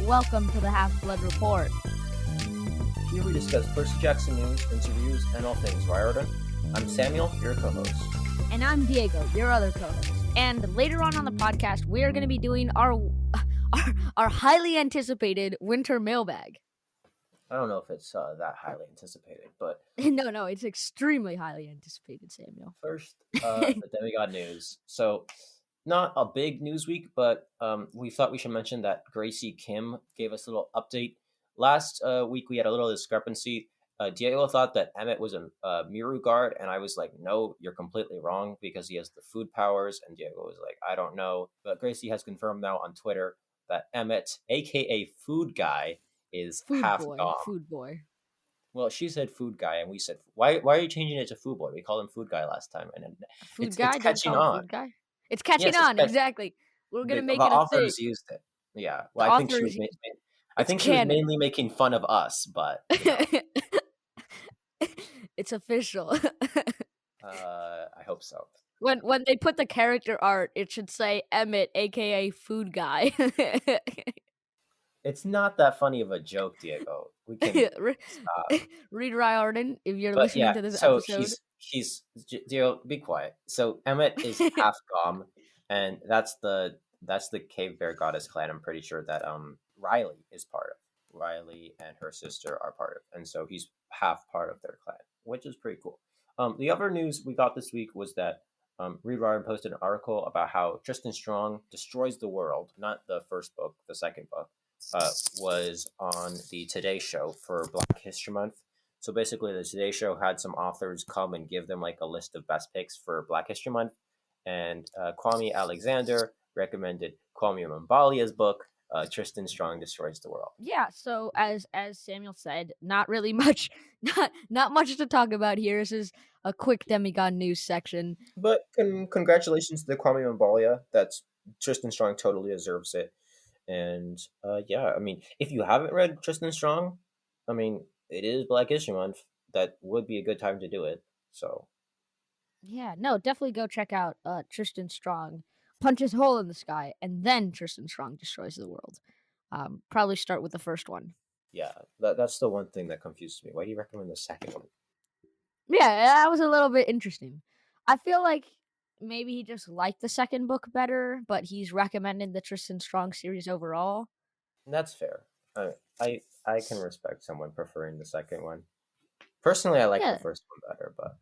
welcome to the Half-Blood Report. Here we discuss Percy Jackson news, interviews, and all things Riordan. I'm Samuel, your co-host. And I'm Diego, your other co-host. And later on the podcast, we are going to be doing our highly anticipated winter mailbag. I don't know if it's that highly anticipated, but... No, it's extremely highly anticipated, Samuel. First, the Demigod news. So, not a big news week, but we thought we should mention that Graci Kim gave us a little update. Last week, we had a little discrepancy. Diego thought that Emmett was a Miru guard, and I was like, no, you're completely wrong, because he has the food powers, and Diego was like, I don't know. But Graci has confirmed now on Twitter that Emmett, a.k.a. Food Guy, is half gone. Food boy. Well, she said food guy, and we said, why are you changing it to food boy? We called him food guy last time, and it's catching on. Food guy? It's catching on, exactly. We're going to make it a thing. The authors used it. Yeah. Well, I think she was mainly making fun of us, but... You know. It's official. I hope so. When they put the character art, it should say Emmett, a.k.a. Food Guy. It's not that funny of a joke, Diego. We can stop. Read Riordan if you're listening to this episode. He's Diego, be quiet. So Emmett is half Gom, and that's the Cave Bear Goddess clan. I'm pretty sure that Riley is part of. Riley and her sister are part of, and so he's half part of their clan, which is pretty cool. The other news we got this week was that Reed Riordan posted an article about how Tristan Strong destroys the world. Not the first book, the second book. Was on the Today Show for Black History Month. So basically, the Today Show had some authors come and give them like a list of best picks for Black History Month, and Kwame Alexander recommended Kwame Mbalia's book, Tristan Strong Destroys the World. Yeah. So as Samuel said, not really much, not much to talk about here. This is a quick Demigod news section. But congratulations to Kwame Mbalia. That's Tristan Strong totally deserves it. And yeah, I mean, if you haven't read Tristan Strong, I mean, it is Black History Month. That would be a good time to do it. So, yeah, no, definitely go check out Tristan Strong Punches Hole in the Sky, and then Tristan Strong Destroys the World. Probably start with the first one. Yeah, that's the one thing that confuses me. Why do you recommend the second one? Yeah, that was a little bit interesting. I feel like maybe he just liked the second book better, but he's recommended the Tristan Strong series overall. That's fair. I can respect someone preferring the second one. Personally, I like the first one better, but...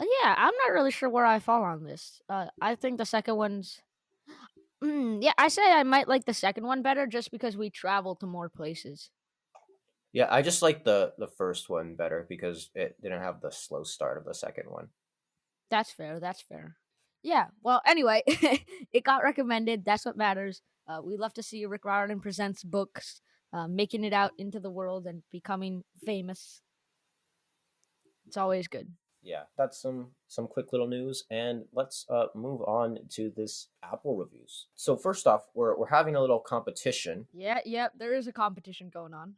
yeah, I'm not really sure where I fall on this. I think the second one's... yeah, I say I might like the second one better just because we travel to more places. Yeah, I just like the first one better because it didn't have the slow start of the second one. That's fair. Yeah, well, anyway, it got recommended. That's what matters. We love to see Rick Riordan presents books, making it out into the world and becoming famous. It's always good. Yeah, that's some quick little news, and let's move on to this Apple reviews. So first off, we're having a little competition. Yeah, there is a competition going on.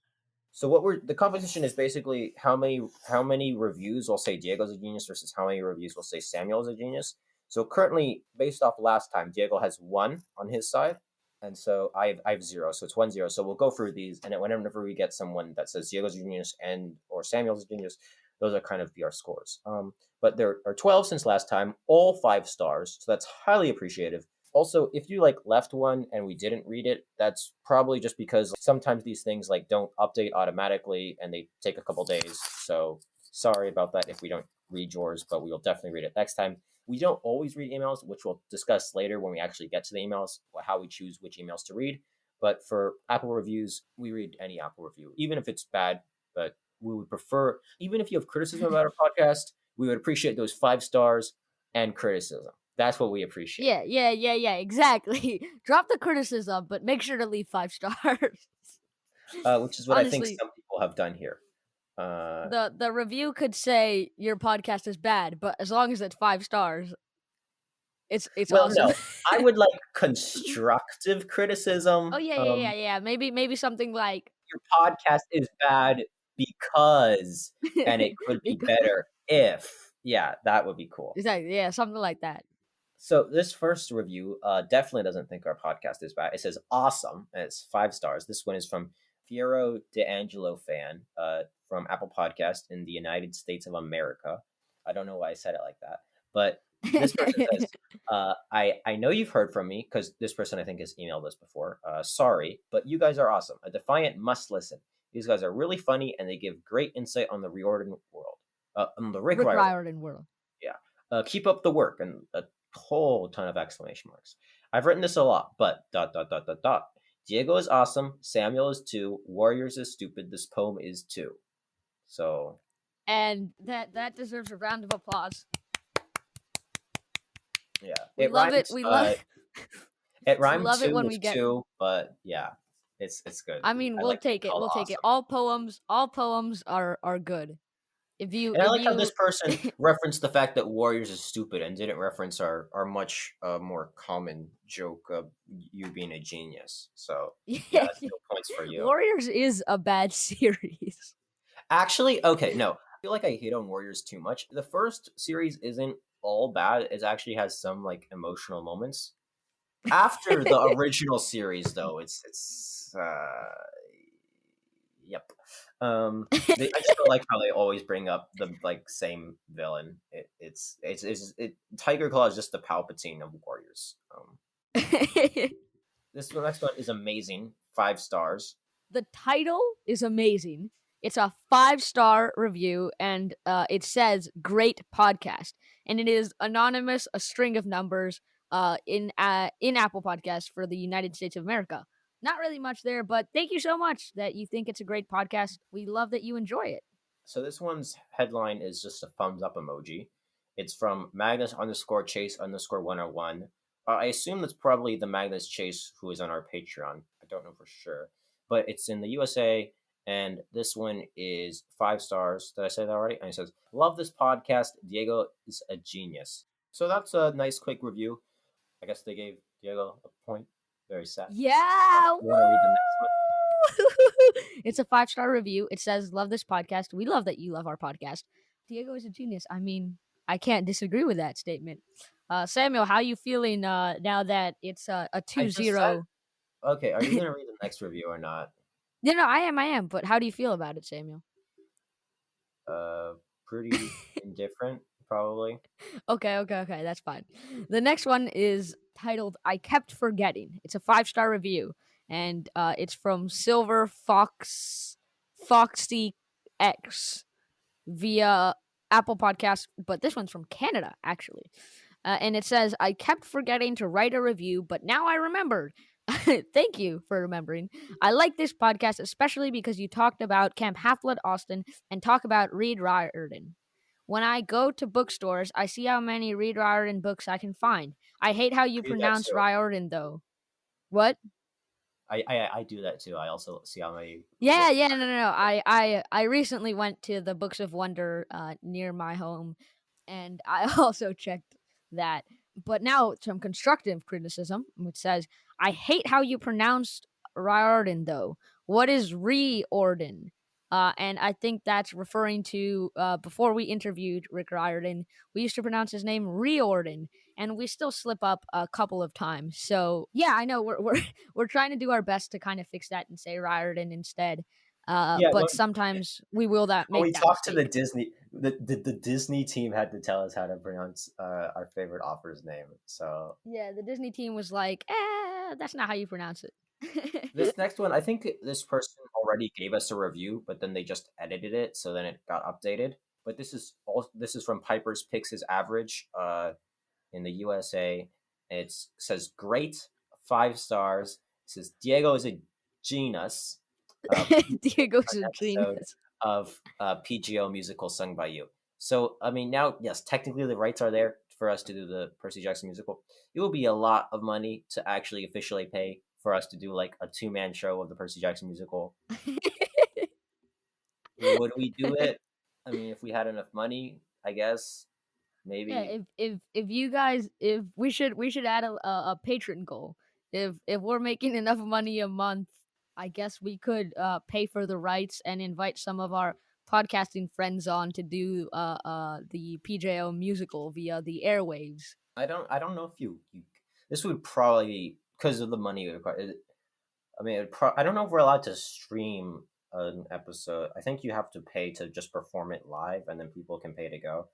So the competition is basically how many reviews will say Diego's a genius versus how many reviews will say Samuel's a genius. So currently, based off last time, Diego has 1 on his side, and so I have 0. So it's 1-0. So we'll go through these, and whenever we get someone that says Diego's a genius or Samuel's a genius, those are kind of be our scores. But there are 12 since last time, all 5 stars. So that's highly appreciative. Also, if you left one and we didn't read it, that's probably just because sometimes these things don't update automatically and they take a couple days. So sorry about that if we don't read yours, but we will definitely read it next time. We don't always read emails, which we'll discuss later when we actually get to the emails, how we choose which emails to read. But for Apple reviews, we read any Apple review, even if it's bad. But we would prefer, even if you have criticism about our podcast, we would appreciate those 5 stars and criticism. That's what we appreciate. Yeah, exactly. Drop the criticism, but make sure to leave 5 stars. Which is what honestly, I think some people have done here. The review could say your podcast is bad, but as long as it's 5 stars, it's awesome. No, I would like constructive criticism. Oh yeah. Maybe something like your podcast is bad because, and it could be better if. Yeah, that would be cool. Exactly. Yeah, something like that. So this first review definitely doesn't think our podcast is bad. It says awesome, and it's 5 stars. This one is from Fiero DeAngelo fan from Apple Podcast in the United States of America. I don't know why I said it like that, but this person says, I know you've heard from me because this person I think has emailed us before. Sorry, but you guys are awesome. A Defiant must listen. These guys are really funny and they give great insight on the Riordan world, on the Rick Rick Riordan. Riordan world. Yeah. Keep up the work and a whole ton of exclamation marks. I've written this a lot, but dot dot dot dot dot. Diego is awesome. Samuel is too. Warriors is stupid. This poem is too. So And that deserves a round of applause. yeah, We it love rhymes. it. We love It rhymes love it too when with we get. two, but yeah, it's good. I mean, I we'll like to be take it. called We'll take it. awesome. All poems are good. And I If like how this you person referenced the fact that Warriors is stupid and didn't reference our much more common joke of you being a genius. So yeah, still points for you. Warriors is a bad series. Actually, okay, no. I feel like I hate on Warriors too much. The first series isn't all bad. It actually has some like emotional moments. After the original series, though, it's yep. I just don't like how they always bring up the like same villain. Tiger Claw is just the Palpatine of Warriors. This next one is amazing. 5 stars. The title is amazing. It's a 5-star review, and it says "Great podcast," and it is anonymous, a string of numbers in Apple Podcasts for the United States of America. Not really much there, but thank you so much that you think it's a great podcast. We love that you enjoy it. So this one's headline is just a thumbs up emoji. It's from Magnus underscore Chase underscore 101. I assume that's probably the Magnus Chase who is on our Patreon. I don't know for sure, but it's in the USA. And this one is 5 stars. Did I say that already? And it says, "Love this podcast. Diego is a genius." So that's a nice quick review. I guess they gave Diego a point. Very sad. Yeah. You want to read the next one? It's a 5-star review. It says, "Love this podcast. We love that you love our podcast. Diego is a genius." I mean, I can't disagree with that statement. Samuel, how are you feeling now that it's a I just 2-0? said, okay, are you going to read the next review or not? No, I am. But how do you feel about it, Samuel? Pretty indifferent, probably. Okay, that's fine. The next one is titled "I Kept Forgetting." It's a 5-star review, and it's from Silver Foxy X via Apple Podcast, but this one's from Canada, actually. And it says, "I kept forgetting to write a review, but now I remembered." Thank you for remembering. I like this podcast, especially because you talked about Camp Half-Blood Austin and talk about Reed Riordan. When I go to bookstores, I see how many Reed Riordan books I can find. I hate how you I do that pronounce too. Riordan, though. What? I do that too. I also see how many. Yeah, no. I recently went to the Books of Wonder near my home, and I also checked that. But now some constructive criticism, which says, "I hate how you pronounced Riordan, though. What is Riordan?" And I think that's referring to before we interviewed Rick Riordan, we used to pronounce his name Riordan, and we still slip up a couple of times. So yeah, I know we're trying to do our best to kind of fix that and say Riordan instead. Yeah, But sometimes we will when make we that talked to the mistake. Disney, the Disney team had to tell us how to pronounce our favorite author's name. So Yeah, the Disney team was like, that's not how you pronounce it. this next one, I think this person already gave us a review, but then they just edited it, so then it got updated. But this is from Piper's Picks His Average in the USA. It says great, 5 stars. It says Diego is a genius. Diego's a Episode genius. of PGO musical sung by you. So I mean, now yes, technically the rights are there for us to do the Percy Jackson musical. It will be a lot of money to actually officially pay for us to do like a 2-man show of the Percy Jackson musical. Would we do it? I mean, if we had enough money, I guess Yeah, maybe. if you guys if we should add a patron goal. If we're making enough money a month, I guess we could pay for the rights and invite some of our podcasting friends on to do the PJO musical via the airwaves. I don't know if you this would probably because of the money required. I mean, I don't know if we're allowed to stream an episode. I think you have to pay to just perform it live, and then people can pay to go.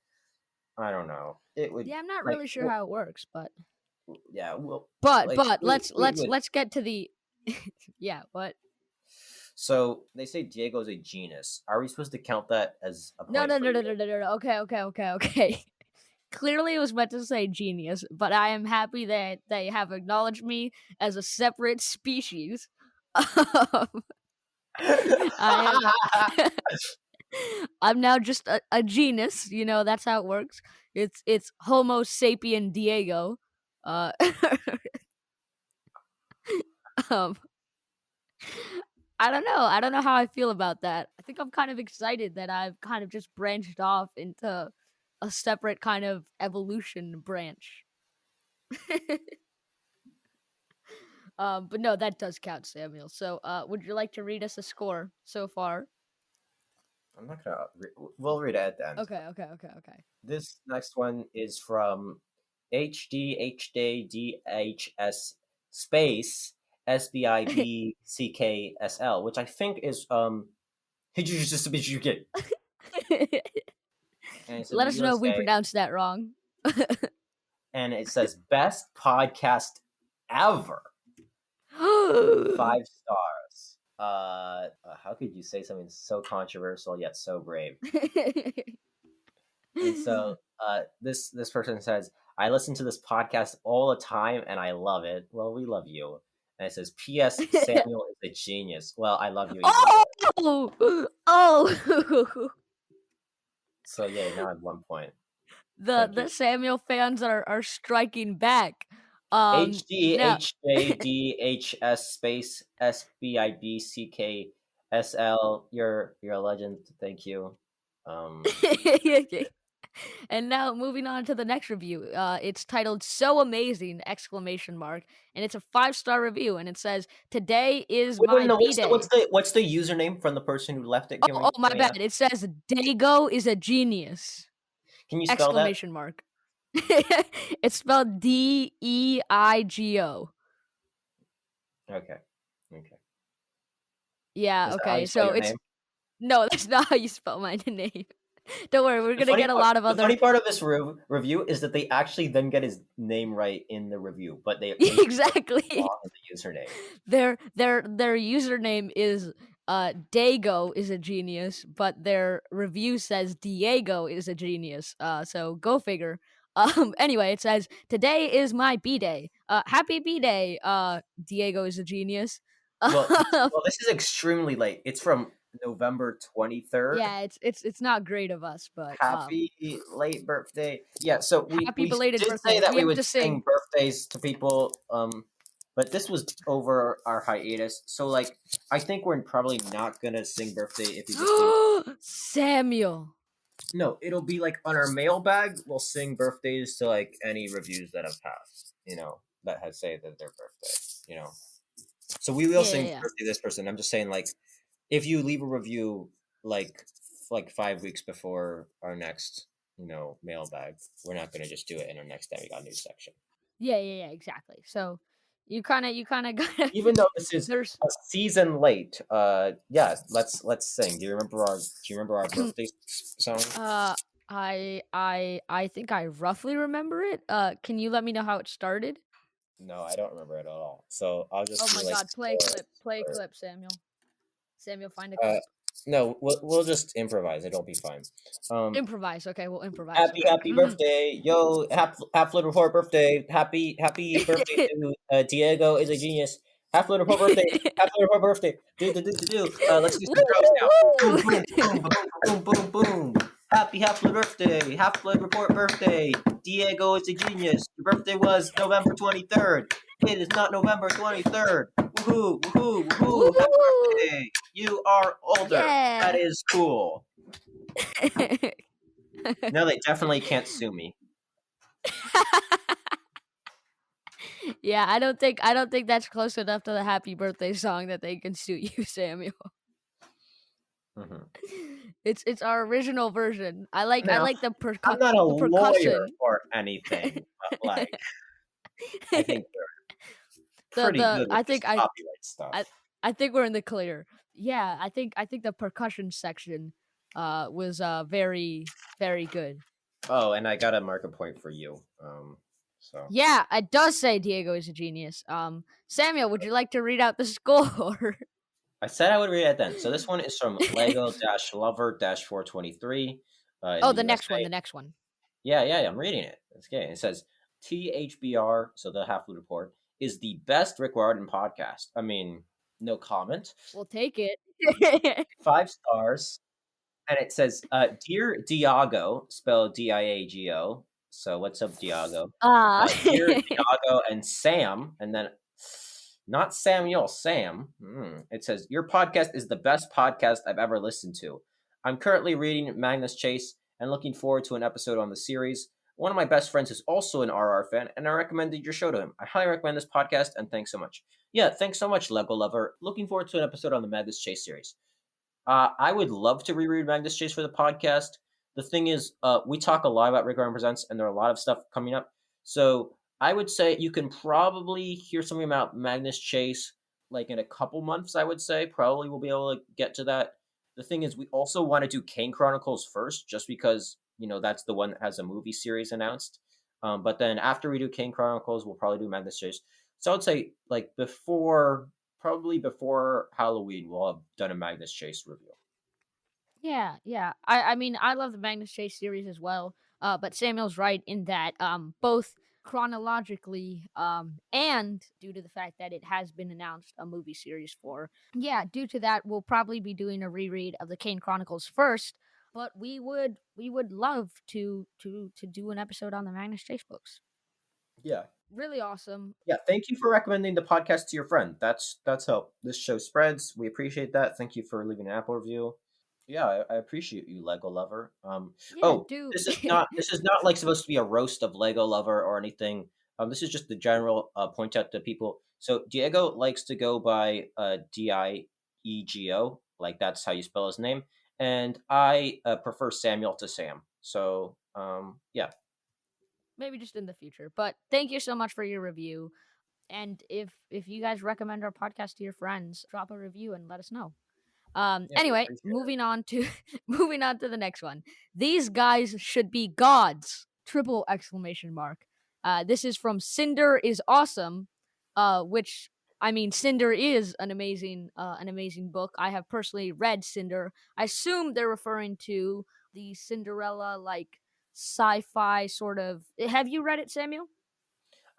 I don't know. It would Yeah, I'm not like really sure well, how it works, but yeah. Well, but like but let's we let's would. let's get to the yeah, but So they say Diego's a genius. Are we supposed to count that as a no point no for no no you? no no no. Okay. Clearly it was meant to say genius, but I am happy that they have acknowledged me as a separate species. Um, I am I'm now just a genus, you know, that's how it works. It's Homo sapien Diego. Uh um I don't know. I don't know how I feel about that. I think I'm kind of excited that I've kind of just branched off into a separate kind of evolution branch. But no, that does count, Samuel. So, would you like to read us a score so far? I'm not gonna. We'll read it at the end. Okay. This next one is from HDHDDHS space SBIBCKSL, which I think is and it's in Let the us know if we USA, pronounced that wrong. and it says best podcast ever, 5 stars. How could you say something so controversial yet so brave? And so this person says, I listen to this podcast all the time and I love it. Well, we love you. And it says, P.S. Samuel is a genius. Well, I love you even more. Oh, So yay, now I have 1 point. the Thank you. the Samuel fans are striking back. Now HDHDHS space SBIBCKSL. You're a legend. Thank you. and now moving on to the next review. It's titled "So Amazing!" exclamation mark, and it's a 5-star review, and it says, "Today is Wait, my no. b day." What's the username from the person who left it? Oh, my Can we bad. ask? It says, "Dago is a genius!" Can you spell that? exclamation mark. It's spelled Deigo. Okay. Okay. Yeah. Is that how Okay. you spell So your it's name? no, that's not how you spell my name. Don't worry, we're gonna get a lot of The other. funny part of this review is that they actually then get his name right in the review, but they spell it Exactly. wrong in the username. Their username is Dago is a genius, but their review says Diego is a genius. So go figure. Anyway, it says today is my B day. Happy B day. Diego is a genius. Well, this is extremely late. It's from November 23rd. Yeah, it's not great of us, but Happy late birthday. Yeah, so happy we belated did say birthday. that We we have would to sing sing. birthdays to people, but this was over our hiatus. So like I think we're probably not gonna sing birthday if you just leave. Samuel. No, it'll be like on our mailbag. We'll sing birthdays to like any reviews that have passed. That has say that their birthday. So we will sing Yeah. birthday to this person. I'm just saying, like, if you leave a review like 5 weeks before our next mailbag, we're not gonna just do it in our next time we got news section. Yeah, exactly. So you kind of got Even though this is there's a season late, yeah, let's sing. Do you remember our birthday song? uh I think I roughly remember it. Can you let me know how it started? No, I don't remember it at all. So I'll just Oh do my like god, play clip, Samuel. Samuel, find a uh, clip. no, we'll just improvise. It'll be fine. Um, Improvise. Okay, we'll improvise. happy Okay. happy birthday, yo! Half little report birthday. Happy birthday to Diego is a genius. Half little report birthday. Half little report birthday. Do. Let's do some drums now. Boom boom boom boom boom boom boom. Happy half little birthday. Half little report birthday. Diego is a genius. Your birthday was November 23rd. It is not November 23rd. Woohoo! Woohoo! Woohoo! Happy Woo! birthday! You are older. That Yeah. is cool. No, they definitely can't sue me. Yeah, I don't think that's close enough to the happy birthday song that they can sue you, Samuel. It's our original version. I Now, like I'm not a the lawyer percussion. or anything, but like, I think they're pretty The good with I this think copyright stuff. I I think we're in the clear. Yeah, I think the percussion section was very good. Oh, and I got a marker point for you. So Yeah, it does say Diego is a genius. Samuel, would you like to read out the score? I said I would read it then. So this one is from Lego-Lover-423 in Oh, the the next one, USA. the next one. Yeah, I'm reading it. It's okay. It says THBR, so the Half Food Report, is the best Rick Riordan podcast. I mean, no comment. We'll take it. 5 stars. And it says, Dear Diago, spelled Diago. So what's up, Diago? Ah. Dear Diago and Sam, and then not Samuel, Sam. It says, Your podcast is the best podcast I've ever listened to. I'm currently reading Magnus Chase and looking forward to an episode on the series. One of my best friends is also an RR fan, and I recommended your show to him. I highly recommend this podcast, and thanks so much. Yeah, thanks so much, Lego Lover. Looking forward to an episode on the Magnus Chase series. I would love to reread Magnus Chase for the podcast. The thing is, we talk a lot about Rick Ryan Presents, and there are a lot of stuff coming up. So I would say you can probably hear something about Magnus Chase like in a couple months. I would say probably we'll be able to get to that. The thing is, we also want to do Kane Chronicles first, just because that's the one that has a movie series announced. But then after we do Kane Chronicles, we'll probably do Magnus Chase. So I would say like probably before Halloween, we'll have done a Magnus Chase review. Yeah. I mean, I love the Magnus Chase series as well. But Samuel's right in that both chronologically and due to the fact that it has been announced a movie series for. Yeah, due to that, we'll probably be doing a reread of the Kane Chronicles first. But we would love to do an episode on the Magnus Chase books. Yeah. Really awesome. Yeah, thank you for recommending the podcast to your friend. That's how this show spreads. We appreciate that. Thank you for leaving an Apple review. Yeah, I appreciate you, Lego Lover. Yeah, Oh, do this is not like supposed to be a roast of Lego Lover or anything. This is just the general point out to people. So Diego likes to go by Diego, like that's how you spell his name, and I prefer Samuel to Sam. So yeah. maybe just in the future. But thank you so much for your review. And if you guys recommend our podcast to your friends, drop a review and let us know. Yeah, we Anyway, appreciate it. moving on to moving on to the next one. These guys should be gods! Triple exclamation mark. This is from Cinder is awesome. Which I mean, Cinder is an amazing book. I have personally read Cinder. I assume they're referring to the Cinderella like sci-fi sort of. Have you read it, Samuel?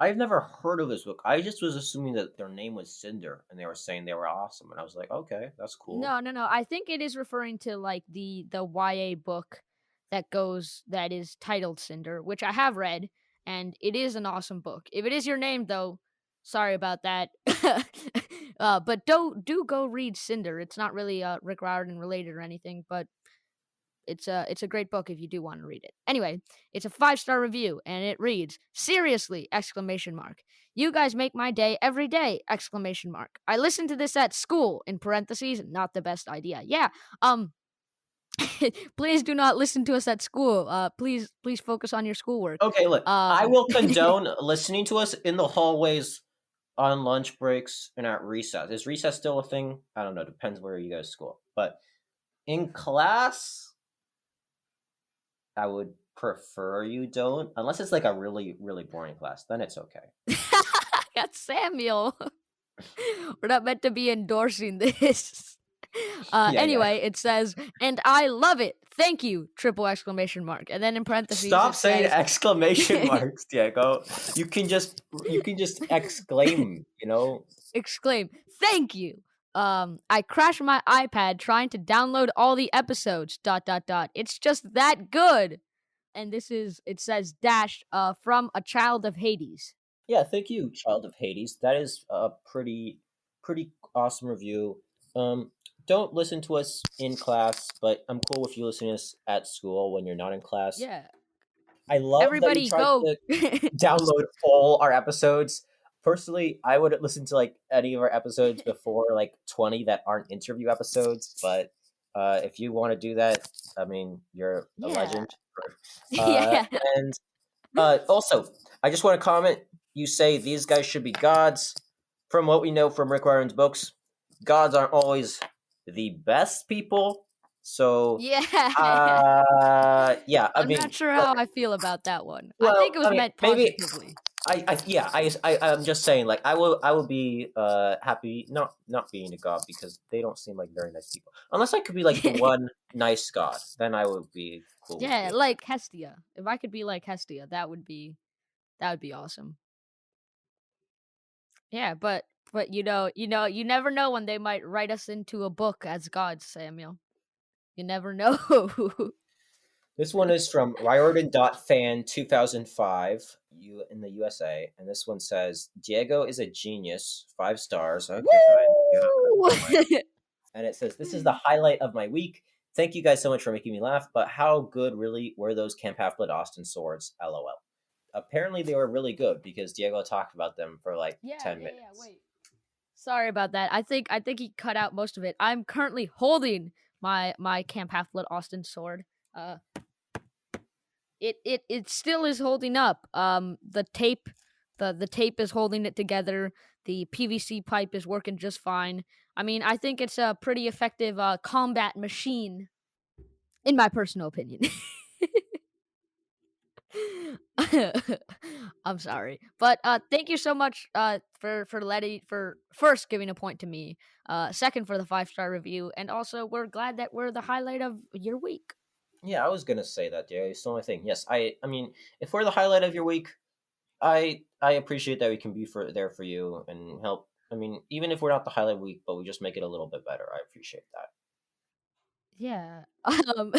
I've never heard of this book. I just was assuming that their name was Cinder, and they were saying they were awesome, and I was like, okay, that's cool. No. I think it is referring to like the YA book that is titled Cinder, which I have read, and it is an awesome book. If it is your name, though, sorry about that. But do go read Cinder. It's not really Rick Riordan related or anything, but it's a great book if you do want to read it. Anyway, it's a 5-star review and it reads, "Seriously!" exclamation mark. "You guys make my day every day!" exclamation mark. "I listen to this at school," in parentheses, not the best idea. Yeah. Please do not listen to us at school. Please focus on your schoolwork. Okay, look, I will condone listening to us in the hallways on lunch breaks and at recess. Is recess still a thing? I don't know. Depends where you go to school. But in class, I would prefer you don't, unless it's like a really, really boring class. Then it's okay. That's Samuel. We're not meant to be endorsing this. Yeah. Anyway, it says, "And I love it. Thank you!" Triple exclamation mark. And then in parentheses, Stop it saying says, exclamation marks, Diego. You can just exclaim. exclaim, "Thank you!" I crashed my iPad trying to download all the episodes. ... It's just that good. And it says dash from a child of Hades. Yeah, thank you, Child of Hades. That is a pretty awesome review. Um, don't listen to us in class, but I'm cool with you listening to us at school when you're not in class. Yeah. I love that you Everybody tried go. to download all our episodes. Personally, I wouldn't listen to like any of our episodes before like 20 that aren't interview episodes, but If you want to do that, I mean, you're a Yeah. legend. Uh, Yeah. and also, I just want to comment. You say these guys should be gods. From what we know from Rick Riordan's books, gods aren't always the best people. So, Yeah. yeah, I I'm mean, not sure how I feel about that one. I well, think it was I mean, meant maybe positively. I'm just saying, like, I will be happy not being a god because they don't seem like very nice people. Unless I could be like the one nice god, then I would be cool with Yeah, being. like Hestia. If I could be like Hestia, that would be awesome. Yeah, but you never know when they might write us into a book as gods, Samuel. You never know. This one is from Riordan.fan 2005 in the USA, and this one says Diego is a genius, 5 stars. Okay, fine. Yeah, Woo! that's fine. And it says this is the highlight of my week. Thank you guys so much for making me laugh. But how good really were those Camp Half Blood Austin swords? LOL. Apparently they were really good because Diego talked about them for like Yeah, 10 minutes. wait. Sorry about that. I think he cut out most of it. I'm currently holding my Camp Half Blood Austin sword. Uh it still is holding up. The tape is holding it together. The PVC pipe is working just fine. I mean, I think it's a pretty effective combat machine, in my personal opinion. I'm sorry, but thank you so much for first giving a point to me, second for the 5-star review, and also we're glad that we're the highlight of your week. Yeah, I was gonna say that, Diego. It's the only thing. Yes, I mean, if we're the highlight of your week, I appreciate that we can be there for you and help. I mean, even if we're not the highlight week, but we just make it a little bit better. I appreciate that. Yeah. Um,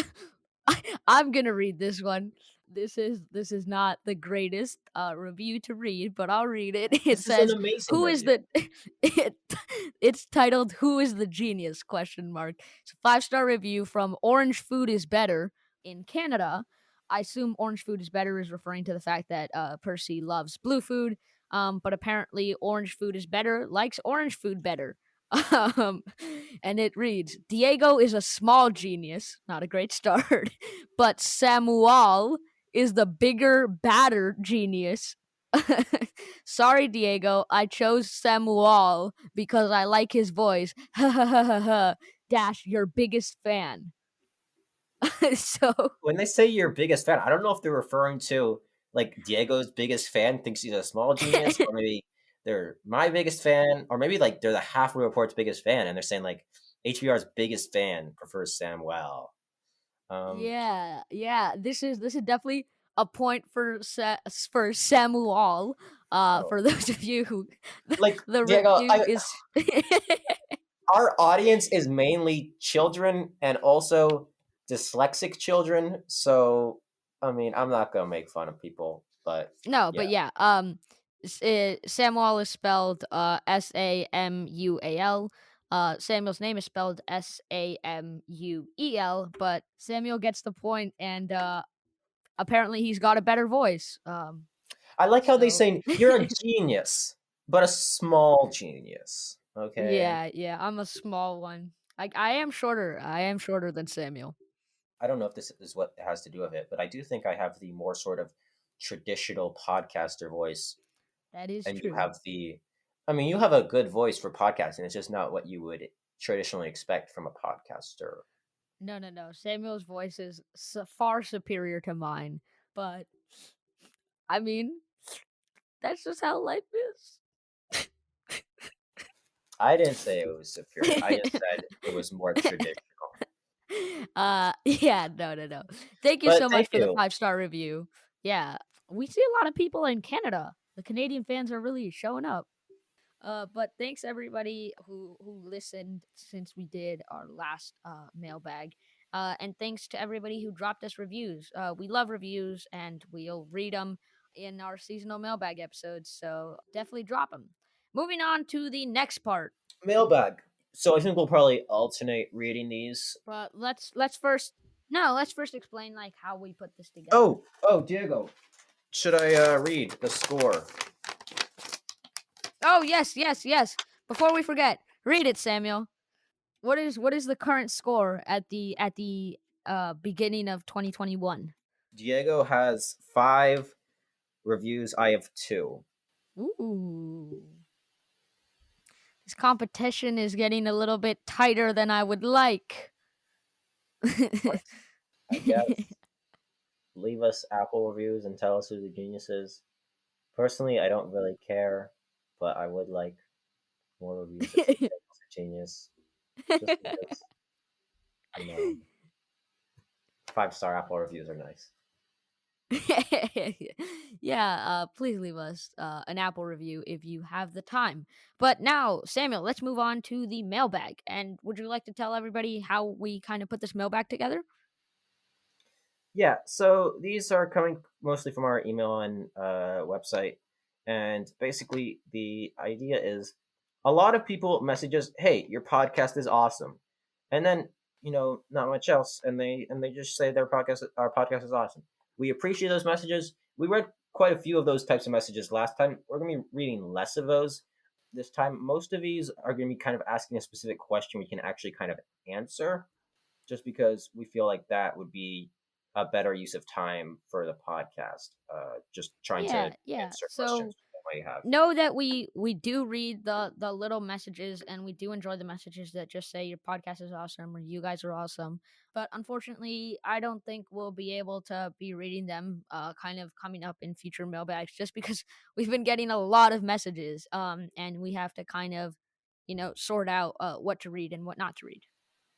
I'm gonna read this one. This is not the greatest review to read, but I'll read it. It This is an says, amazing "Who is review. the?" it, it's titled "Who is the genius?" Question mark. It's a 5-star review from Orange Food is Better in Canada. I assume Orange Food is Better is referring to the fact that Percy loves blue food, but apparently Orange Food is Better likes orange food better. Um, and it reads Diego is a small genius, not a great start, but Samuel is the bigger, badder genius. Sorry, Diego, I chose Samuel because I like his voice. Ha ha ha ha ha. Dash, your biggest fan. So, When they say your biggest fan, I don't know if they're referring to like Diego's biggest fan thinks he's a small genius, or maybe they're my biggest fan, or maybe like they're the Halfway Report's biggest fan, and they're saying like HBR's biggest fan prefers Samwell. Um, yeah. This is definitely a point for Samuel. oh, For those of you who like the Diego, review is our audience is mainly children and also dyslexic children. So, I mean, I'm not gonna make fun of people, but no, yeah, but yeah. Samuel is spelled Samuel. Samuel's name is spelled Samuel, but Samuel gets the point, and apparently he's got a better voice. I like how they So say you're a genius, but a small genius. Okay, yeah, I'm a small one. I am shorter. I am shorter than Samuel. I don't know if this is what has to do with it, but I do think I have the more sort of traditional podcaster voice, That is and you true. have the. I mean, you have a good voice for podcasting. It's just not what you would traditionally expect from a podcaster. No. Samuel's voice is far superior to mine, but I mean, that's just how life is. I didn't say it was superior. I just said it was more traditional. Yeah, no. Thank you But so thank much for the you. 5-star review. Yeah, we see a lot of people in Canada. The Canadian fans are really showing up. But thanks everybody who listened since we did our last mailbag. And thanks to everybody who dropped us reviews. We love reviews and we'll read them in our seasonal mailbag episodes. So definitely drop them. Moving on to the next part. Mailbag. So I think we'll probably alternate reading these. But let's first explain like how we put this together. Oh, Diego. Should I read the score? Oh yes. Before we forget, read it, Samuel. What is the current score at the beginning of 2021? Diego has 5 reviews. I have 2. Ooh. This competition is getting a little bit tighter than I would like. What? I guess. Leave us Apple reviews and tell us who the genius is. Personally, I don't really care, but I would like more reviews that say Diego's a genius. Just because, you know, 5-star Apple reviews are nice. Yeah, please leave us an Apple review if you have the time. But now, Samuel, let's move on to the mailbag. And would you like to tell everybody how we kind of put this mailbag together? Yeah, so these are coming mostly from our email and website. And basically, the idea is a lot of people message us, "Hey, your podcast is awesome," and then not much else, and they just say our podcast is awesome. We appreciate those messages. We read quite a few of those types of messages last time. We're gonna be reading less of those this time. Most of these are gonna be kind of asking a specific question we can actually kind of answer, just because we feel like that would be a better use of time for the podcast. Just trying to Yeah, yeah. answer So questions that might have. know that we do read the little messages, and we do enjoy the messages that just say your podcast is awesome or you guys are awesome. But unfortunately, I don't think we'll be able to be reading them kind of coming up in future mailbags, just because we've been getting a lot of messages, and we have to kind of sort out what to read and what not to read.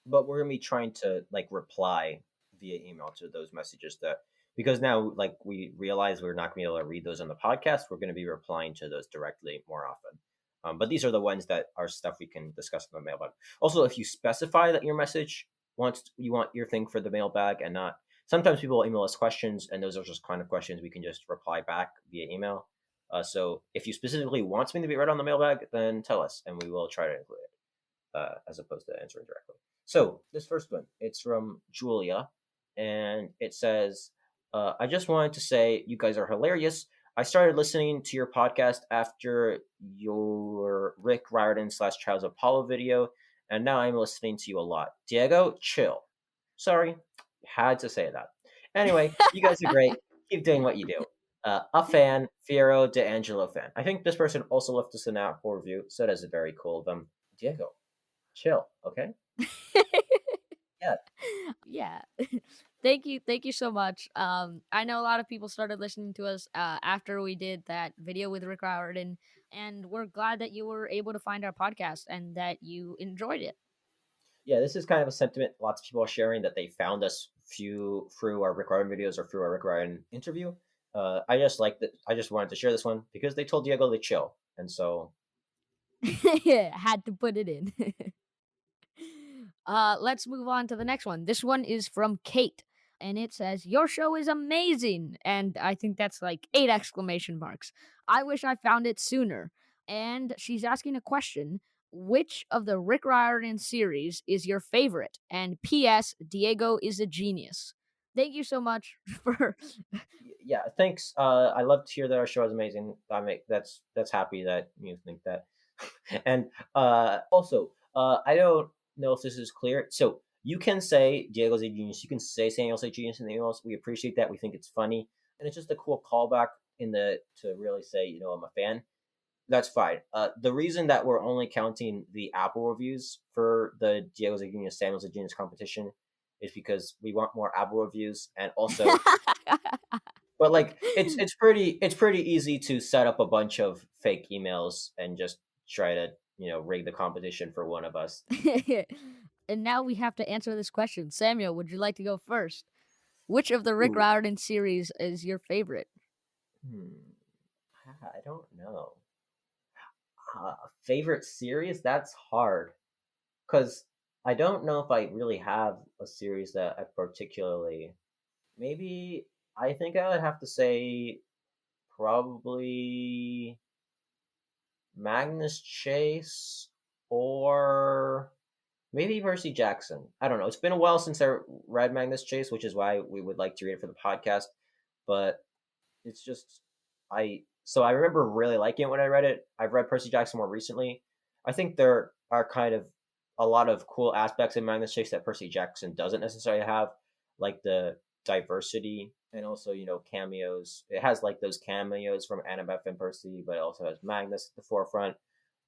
But we're gonna be trying to like reply via email to those messages that, because now like we realize we're not gonna be able to read those on the podcast. We're gonna be replying to those directly more often. But these are the ones that are stuff we can discuss in the mailbag. Also, if you specify that your message wants you want your thing for the mailbag and not, sometimes people email us questions and those are just kind of questions we can just reply back via email. So if you specifically want something to be read on the mailbag, then tell us and we will try to include it as opposed to answering directly. So this first one, it's from Julia, and it says, "I just wanted to say you guys are hilarious. I started listening to your podcast after your Rick Riordan / Charles Apollo video, and now I'm listening to you a lot. Diego, chill. Sorry, had to say that. Anyway, you guys are great. Keep doing what you do. A fan, Fiero D'Angelo fan. I think this person also left us an Apple review, so that is very cool of them. Diego, chill, okay? Yeah, Yeah. Thank you so much. I know a lot of people started listening to us after we did that video with Rick Riordan, and we're glad that you were able to find our podcast and that you enjoyed it. yeah. This is kind of a sentiment lots of people are sharing that they found us through our Rick Ryan videos or through our Rick Ryan interview. I just like that. I just wanted to share this one because they told Diego to chill, and so Yeah, had to put it in. Let's move on to the next one. This one is from Kate, and it says, "Your show is amazing!" And I think that's like 8 exclamation marks. I wish I found it sooner. And she's asking a question: which of the Rick Riordan series is your favorite? And P.S. Diego is a genius. Thank you so much for. yeah. Thanks. I love to hear that our show is amazing. That's happy that you think that. And also, I don't know if this is clear. So you can say Diego's a genius. You can say Samuel's a genius in the emails. We appreciate that. We think it's funny, and it's just a cool callback in the to really say I'm a fan. That's fine. The reason that we're only counting the Apple reviews for the Diego's a genius, Samuel's a genius competition is because we want more Apple reviews, and also, but like it's pretty easy to set up a bunch of fake emails and just try to rig the competition for one of us. And now we have to answer this question. Samuel, would you like to go first? Which of the Rick Ooh, Riordan series is your favorite? hmm. I don't know. Favorite series? That's hard because I don't know if I really have a series that I particularly. Maybe I think I would have to say probably Magnus Chase or maybe Percy Jackson. I don't know. It's been a while since I read Magnus Chase, which is why we would like to read it for the podcast. But it's just I remember really liking it when I read it. I've read Percy Jackson more recently. I think there are kind of a lot of cool aspects in Magnus Chase that Percy Jackson doesn't necessarily have, like the diversity and also cameos. It has like those cameos from Annabeth and Percy, but it also has Magnus at the forefront.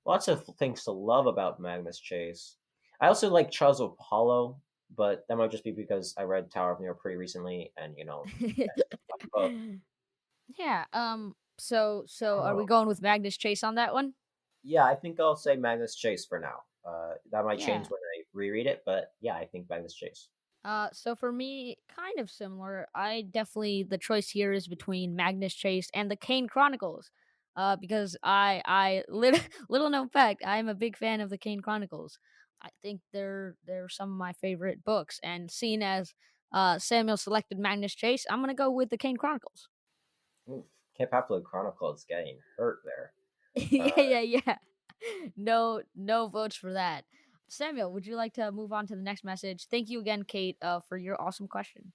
Lots of things to love about Magnus Chase. I also like Charles Apollo, but that might just be because I read Tower of Near pretty recently, and that's just my book. Yeah. So are we Oh. going with Magnus Chase on that one? Yeah, I think I'll say Magnus Chase for now. That might change Yeah. when I reread it, but yeah, I think Magnus Chase. So for me, kind of similar. I definitely the choice here is between Magnus Chase and the Kane Chronicles. Because little known fact, I am a big fan of the Kane Chronicles. I think they're some of my favorite books, and seeing as Samuel selected Magnus Chase, I'm gonna go with the Kane Chronicles. Oof, Camp Half-Blood Chronicle is getting hurt there. Yeah, yeah, yeah. No votes for that. Samuel, would you like to move on to the next message? Thank you again, Kate, for your awesome question.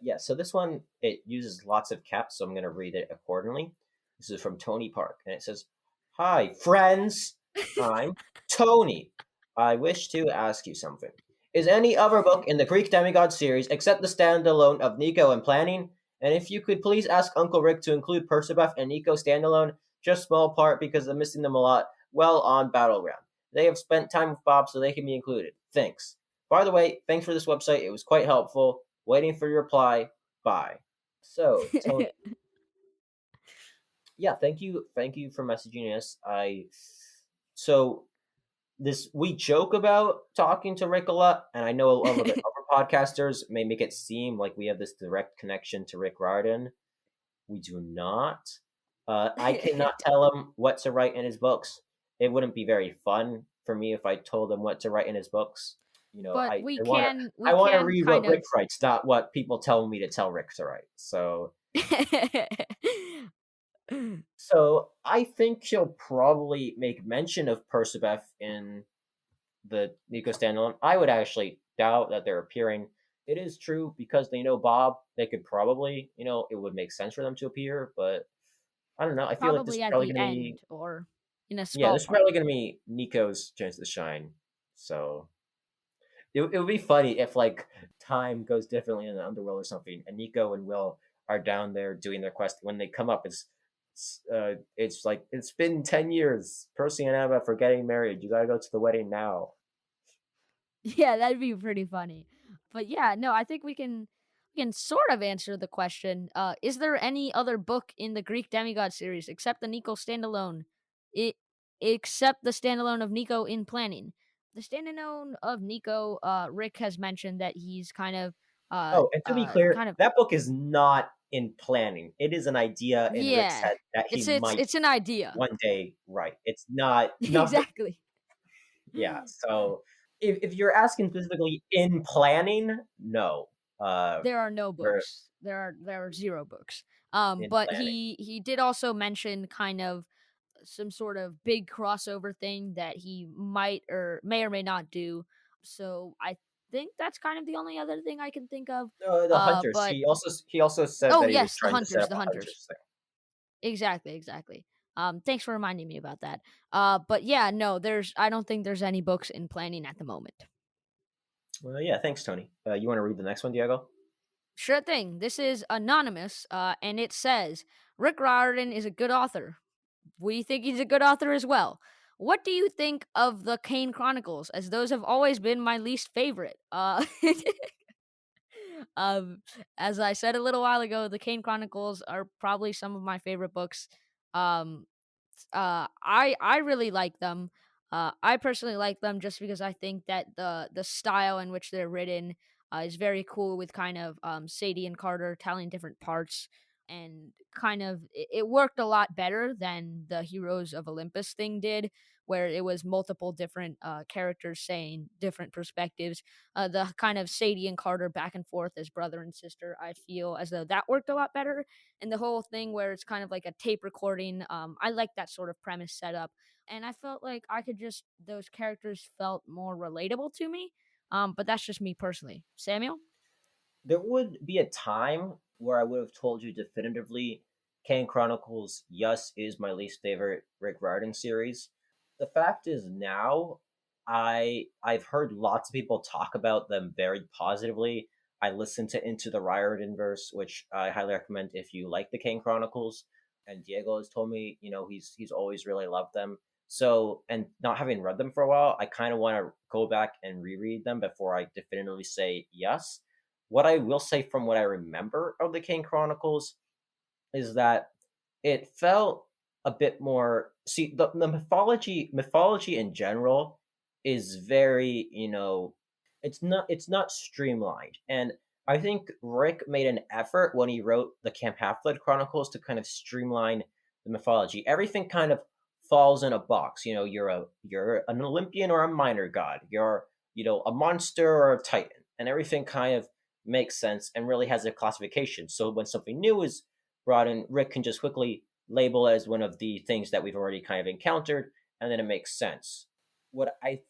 Yeah, so this one it uses lots of caps, so I'm going to read it accordingly. This is from Tony Park, and it says, "Hi, friends. I'm Tony. I wish to ask you something. Is any other book in the Greek Demigod series except the standalone of Nico and Planning? And if you could please ask Uncle Rick to include Percabeth and Nico standalone, just small part because I'm missing them a lot. Well, on Battleground, they have spent time with Bob, so they can be included. Thanks. By the way, thanks for this website. It was quite helpful. Waiting for your reply. Bye." So, Tony, yeah, thank you for messaging us. So this we joke about talking to Rick a lot, and I know a lot of the other podcasters may make it seem like we have this direct connection to Rick Riordan. We do not. I cannot tell him what to write in his books. It wouldn't be very fun for me if I told him what to write in his books. But I we want to can read kind what Rick of writes, not what people tell me to tell Rick to write. So I think he'll probably make mention of Percabeth in the Nico standalone. I would actually doubt that they're appearing. It is true because they know Bob. They could probably, it would make sense for them to appear, but I don't know. I feel like this is probably at probably the going to be, end or in a yeah, small this is part. probably going to be Nico's chance to shine. So it would be funny if like time goes differently in the underworld or something, and Nico and Will are down there doing their quest. When they come up, it's like it's been 10 years. Percy and Emma for getting married. You gotta go to the wedding now. Yeah, that'd be pretty funny. But yeah, no, I think we can sort of answer the question. Is there any other book in the Greek Demigod series except the Nico standalone? It except the standalone of Nico in planning. The standalone of Nico, Rick has mentioned that he's Oh, and to be clear, kind of that book is not in planning. It is an idea in Rick's yeah. head that he might It's an idea. one day write. It's not nothing. Exactly. Yeah. So if you're asking specifically in planning, no. There are no We're books. There are zero books. in But planning. he did also mention kind of some sort of big crossover thing that he might or may not do. So I think that's kind of the only other thing I can think of. The hunters. But He also said oh that he was yes, trying to set up the a hunters. hunters thing. Exactly, exactly. Thanks for reminding me about that. But yeah, no, I don't think there's any books in planning at the moment. Well, yeah. Thanks, Tony. You want to read the next one, Diego? Sure thing. This is anonymous, and it says Rick Riordan is a good author. We think he's a good author as well. What do you think of the Kane Chronicles? As those have always been my least favorite. Um, as I said a little while ago, the Kane Chronicles are probably some of my favorite books. Um, I really like them. I personally like them just because I think that the style in which they're written is very cool with kind of Sadie and Carter telling different parts and kind of it worked a lot better than the Heroes of Olympus thing did, where it was multiple different characters saying different perspectives. The kind of Sadie and Carter back and forth as brother and sister, I feel as though that worked a lot better. And the whole thing where it's kind of like a tape recording, I like that sort of premise setup. And I felt like those characters felt more relatable to me. But that's just me personally. Samuel? There would be a time where I would have told you definitively Kane Chronicles, yes, is my least favorite Rick Riordan series. The fact is now, I've heard lots of people talk about them very positively. I listened to Into the Riordan verse, which I highly recommend if you like the Kane Chronicles. And Diego has told me, he's always really loved them. So, and not having read them for a while, I kind of want to go back and reread them before I definitively say yes. What I will say from what I remember of the Kane Chronicles is that it felt a bit more. See, the mythology in general is very, it's not streamlined. And I think Rick made an effort when he wrote the Camp Half-Blood Chronicles to kind of streamline the mythology. Everything kind of falls in a box. You're an Olympian or a minor god. You're, a monster or a titan, and everything kind of makes sense and really has a classification. So when something new is brought in, Rick can just quickly label as one of the things that we've already kind of encountered, and then it makes sense. What I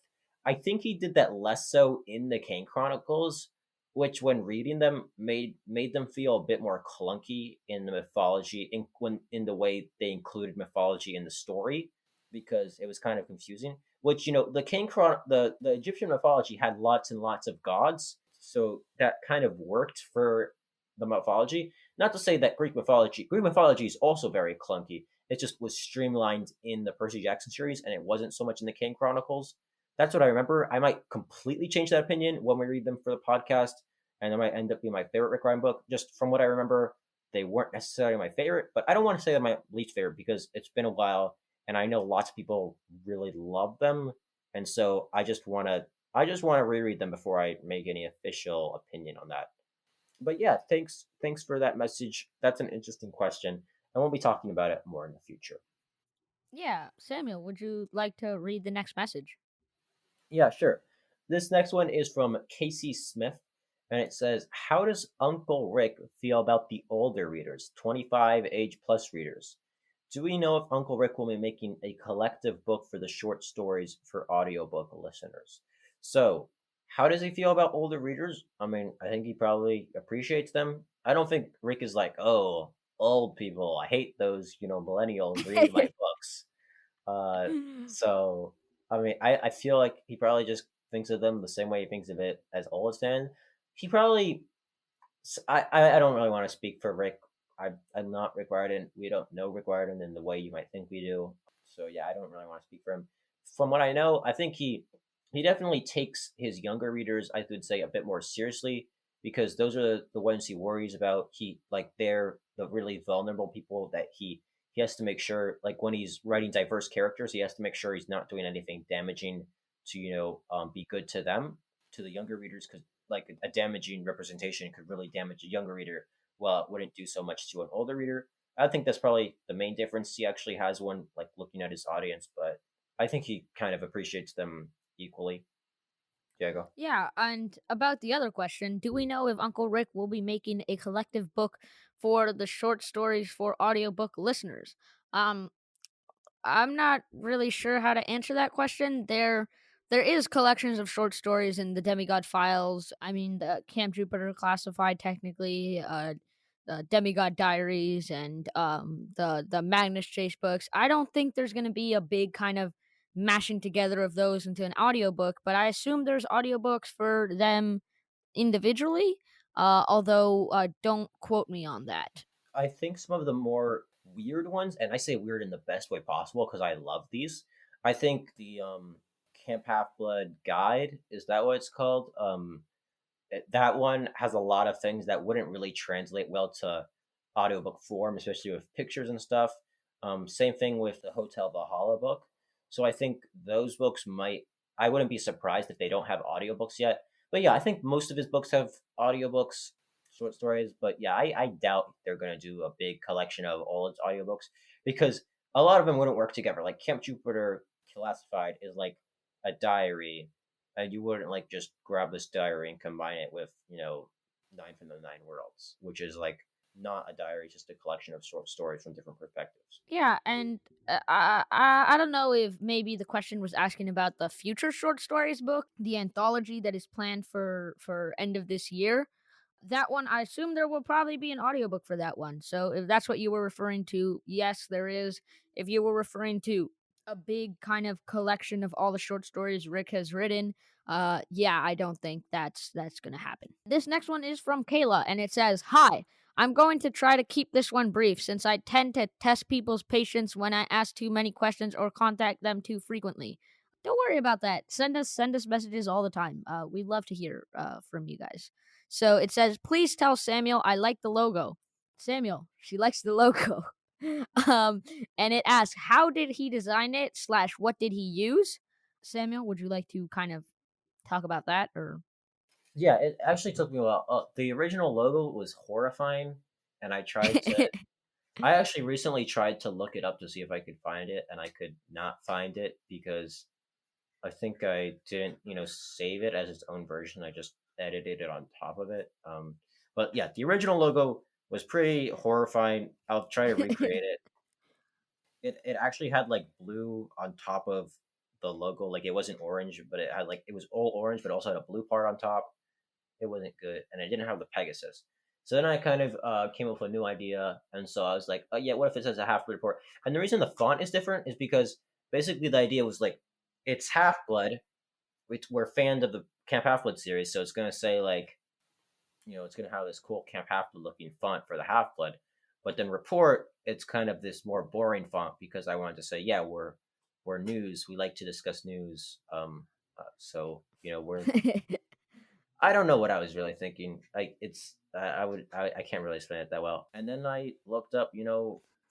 think he did that less so in the Kane Chronicles, which when reading them made them feel a bit more clunky in the mythology, in the way they included mythology in the story, because it was kind of confusing. Which, the Egyptian mythology had lots and lots of gods, so that kind of worked for the mythology. Not to say that Greek mythology is also very clunky. It just was streamlined in the Percy Jackson series, and it wasn't so much in the King Chronicles. That's what I remember. I might completely change that opinion when we read them for the podcast, and it might end up being my favorite Rick Riordan book. Just from what I remember, they weren't necessarily my favorite, but I don't want to say they're my least favorite because it's been a while, and I know lots of people really love them, and so I just want to reread them before I make any official opinion on that. But yeah, thanks for that message. That's an interesting question, and we'll be talking about it more in the future. Yeah, Samuel, would you like to read the next message? Yeah, sure. This next one is from Casey Smith, and it says, "How does Uncle Rick feel about the older readers, 25 age plus readers? Do we know if Uncle Rick will be making a collective book for the short stories for audiobook listeners?" So, how does he feel about older readers? I mean, I think he probably appreciates them. I don't think Rick is like, "Oh, old people, I hate those, millennials reading my books." Uh, so I mean, I feel like he probably just thinks of them the same way he thinks of it as all his fans. He probably, I don't really want to speak for Rick. I'm not Rick Riordan. We don't know Rick Riordan in the way you might think we do. So yeah, I don't really want to speak for him. From what I know, I think he definitely takes his younger readers, I would say, a bit more seriously because those are the ones he worries about. They're the really vulnerable people that he has to make sure, like when he's writing diverse characters, he has to make sure he's not doing anything damaging to be good to them, to the younger readers, because like a damaging representation could really damage a younger reader, while it wouldn't do so much to an older reader. I think that's probably the main difference. He actually has one, like looking at his audience, but I think he kind of appreciates them equally. Diego. Yeah, and about the other question, do we know if Uncle Rick will be making a collective book for the short stories for audiobook listeners? Um, I'm not really sure how to answer that question. There is collections of short stories in the Demigod files. I mean, the Camp Jupiter classified technically, the Demigod Diaries, and the Magnus Chase books. I don't think there's going to be a big kind of mashing together of those into an audiobook, but I assume there's audiobooks for them individually. Although don't quote me on that. I think some of the more weird ones, and I say weird in the best way possible because I love these. I think the Camp Half Blood Guide, is that what it's called? That one has a lot of things that wouldn't really translate well to audiobook form, especially with pictures and stuff. Same thing with the Hotel Valhalla book. So I think those books might, I wouldn't be surprised if they don't have audiobooks yet. But yeah, I think most of his books have audiobooks, short stories. But yeah, I doubt they're going to do a big collection of all its audiobooks because a lot of them wouldn't work together. Like Camp Jupiter Classified is like a diary, and you wouldn't like just grab this diary and combine it with Nine from the Nine Worlds, which is like not a diary, just a collection of short stories from different perspectives. Yeah, and I don't know if maybe the question was asking about the future short stories book, the anthology that is planned for end of this year. That one, I assume there will probably be an audiobook for that one. So if that's what you were referring to, yes, there is. If you were referring to a big kind of collection of all the short stories Rick has written. Yeah, I don't think that's gonna happen. This next one is from Kayla, and it says, "Hi, I'm going to try to keep this one brief since I tend to test people's patience when I ask too many questions or contact them too frequently. Don't worry about that. Send us messages all the time. We'd love to hear from you guys." So it says, "Please tell Samuel I like the logo." Samuel, she likes the logo. um, and it asks, "How did he design it? Slash, what did he use?" Samuel, would you like to kind of talk about that, or? Yeah, it actually took me a while. The original logo was horrifying, and I actually recently tried to look it up to see if I could find it, and I could not find it because I think I didn't, save it as its own version. I just edited it on top of it. But yeah, the original logo was pretty horrifying. I'll try to recreate it. It actually had like blue on top of the logo. Like it wasn't orange, but it was all orange, but it also had a blue part on top. It wasn't good, and it didn't have the Pegasus. So then I kind of came up with a new idea, and so I was like, oh yeah, what if it says a half blood report? And the reason the font is different is because basically the idea was like it's Half Blood. We're fans of the Camp Half Blood series, so it's gonna say like it's gonna have this cool Camp Half Blood looking font for the Half Blood. But then report, it's kind of this more boring font because I wanted to say, yeah, we're news. We like to discuss news. So we're I don't know what I was really thinking. Like it's I can't really explain it that well. And then I looked up,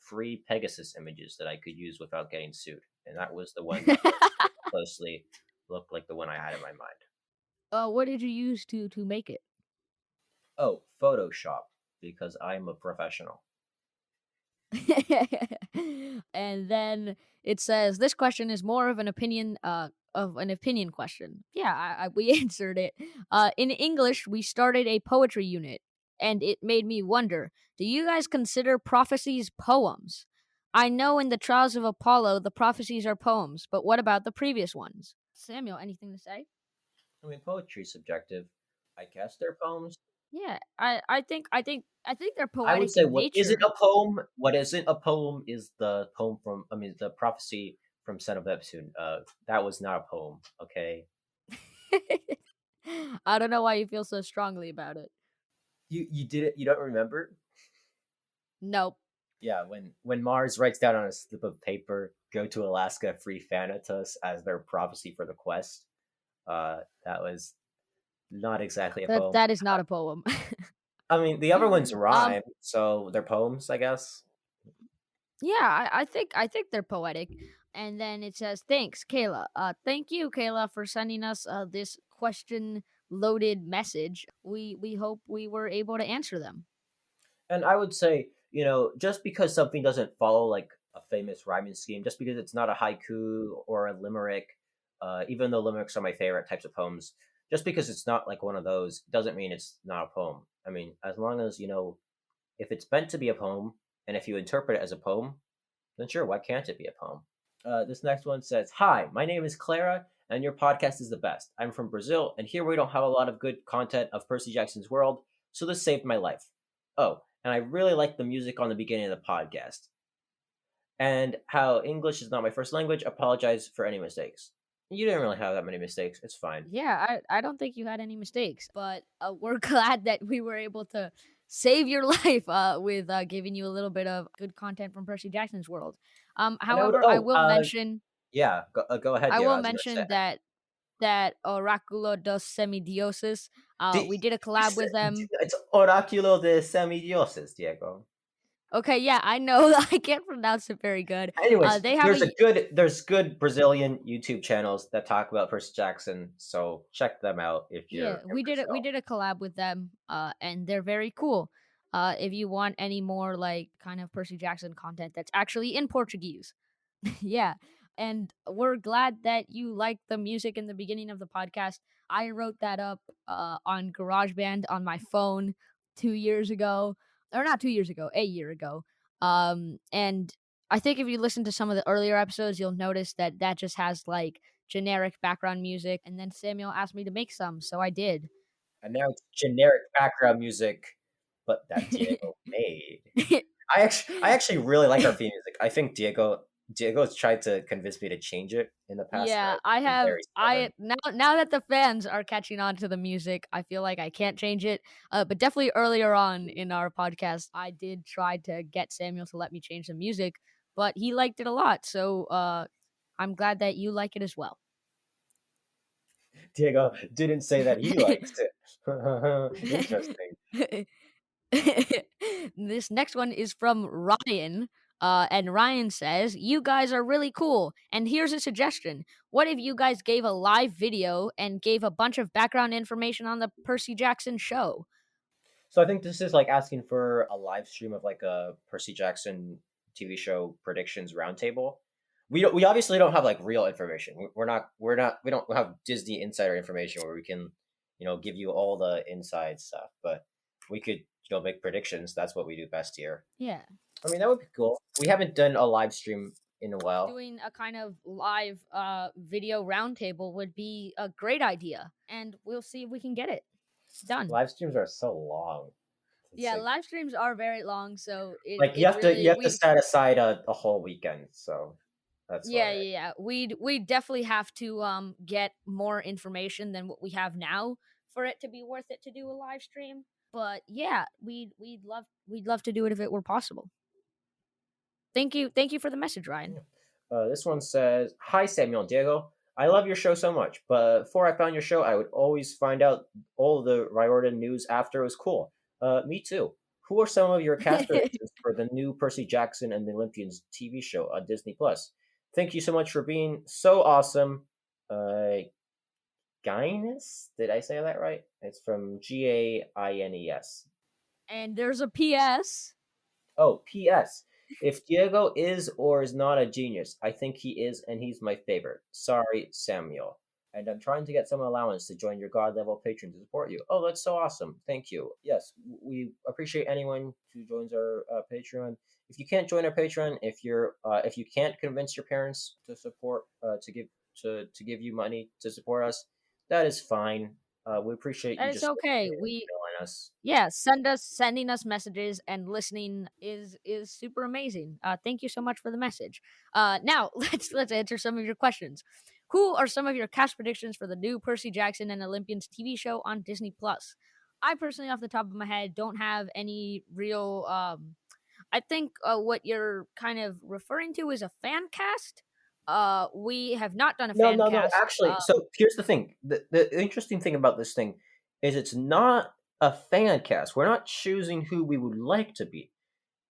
free Pegasus images that I could use without getting sued, and that was the one that most closely looked like the one I had in my mind. What did you use to make it? Oh, Photoshop, because I'm a professional. And then it says, "This question is more of an opinion question." Yeah, we answered it. In English, we started a poetry unit, and it made me wonder, do you guys consider prophecies poems? I know in the Trials of Apollo, the prophecies are poems, but what about the previous ones? Samuel, anything to say? I mean, poetry is subjective. I guess they're poems. Yeah, I think they're I would poetic say in what isn't nature. a poem. What isn't a poem is the poem from. I mean, the prophecy from Son of Neptune. That was not a poem. Okay. I don't know why you feel so strongly about it. You did it. You don't remember? Nope. Yeah, when Mars writes down on a slip of paper, "Go to Alaska, free Thanatos" as their prophecy for the quest. That was not exactly a That poem. that is not a poem. I mean, the other ones um rhyme, so they're poems, I guess. yeah, I think they're poetic. And then it says, "Thanks, Kayla." Thank you, Kayla, for sending us this question loaded message. We hope we were able to answer them. And I would say, just because something doesn't follow like a famous rhyming scheme, just because it's not a haiku or a limerick, even though limericks are my favorite types of poems, just because it's not like one of those doesn't mean it's not a poem. I mean, as long as, if it's meant to be a poem, and if you interpret it as a poem, then sure, why can't it be a poem? This next one says, "Hi, my name is Clara, and your podcast is the best. I'm from Brazil, and here we don't have a lot of good content of Percy Jackson's world, so this saved my life. Oh, and I really like the music on the beginning of the podcast. And how English is not my first language, apologize for any mistakes." You didn't really have that many mistakes. It's fine. Yeah, I don't think you had any mistakes, but we're glad that we were able to save your life with giving you a little bit of good content from Percy Jackson's world. And I would, However, yeah, go ahead, I Diego. will I was going to say. mention that Oraculo dos Semidioses, Di- we did a collab with them. It's Oraculo de Semidioses, Diego. Okay, yeah, I know I can't pronounce it very good. Anyways, They have a there's good Brazilian YouTube channels that talk about Percy Jackson, so check them out if you're Yeah, in we Brazil. did a collab with them, and they're very cool. If you want any more like kind of Percy Jackson content that's actually in Portuguese, yeah. And we're glad that you liked the music in the beginning of the podcast. I wrote that up on GarageBand on my phone 2 years ago, or not 2 years ago, a year ago. And I think if you listen to some of the earlier episodes, you'll notice that that just has like generic background music. And then Samuel asked me to make some, so I did. And now it's generic background music, but that Diego made. I actually really like our theme music. I think Diego Diego's tried to convince me to change it in the past, and Yeah, I've I been have very I stubborn. now that the fans are catching on to the music, I feel like I can't change it. But definitely earlier on in our podcast, I did try to get Samuel to let me change the music, but he liked it a lot. So I'm glad that you like it as well. Diego didn't say that he likes it. Interesting. This next one is from Ryan. And Ryan says, "You guys are really cool. And here's a suggestion. What if you guys gave a live video and gave a bunch of background information on the Percy Jackson show?" So I think this is like asking for a live stream of like a Percy Jackson TV show predictions roundtable. We obviously don't have like real information. We don't have Disney insider information where we can give you all the inside stuff. But we could make predictions. That's what we do best here. Yeah. I mean that would be cool. We haven't done a live stream in a while. Doing a kind of live video roundtable would be a great idea. And we'll see if we can get it done. Live streams are so long. It's Yeah, like live streams are very long, so like it you really have to we set aside a whole weekend. So that's yeah, why. yeah, yeah. We definitely have to get more information than what we have now for it to be worth it to do a live stream. But yeah, we'd love to do it if it were possible. Thank you for the message, Ryan. Yeah. This one says, "Hi Samuel and Diego. I love your show so much, but before I found your show, I would always find out all the Riordan news after it was cool. Me too. Who are some of your cast predictions for the new Percy Jackson and the Olympians TV show on Disney Plus? Thank you so much for being so awesome." Gaines? Did I say that right? It's from Gaines. And there's a PS. Oh, P.S. If Diego is or is not a genius, I think he is, and he's my favorite. Sorry, Samuel. And I'm trying to get some allowance to join your God level patron to support you. Oh, that's so awesome. Thank you. Yes, we appreciate anyone who joins our Patreon. If you can't join our Patreon, if you can't convince your parents to support to give you money to support us, that is fine. We appreciate That you is just okay. listening and We emailing us. yeah, sending us messages and listening is super amazing. Thank you so much for the message. Now let's answer some of your questions. Who are some of your cast predictions for the new Percy Jackson and Olympians TV show on Disney Plus? I personally, off the top of my head, don't have any real. I think what you're kind of referring to is a fan cast. We have not done a No, fan no, no. cast. Actually, so here's the thing. The interesting thing about this thing is it's not a fan cast. We're not choosing who we would like to be.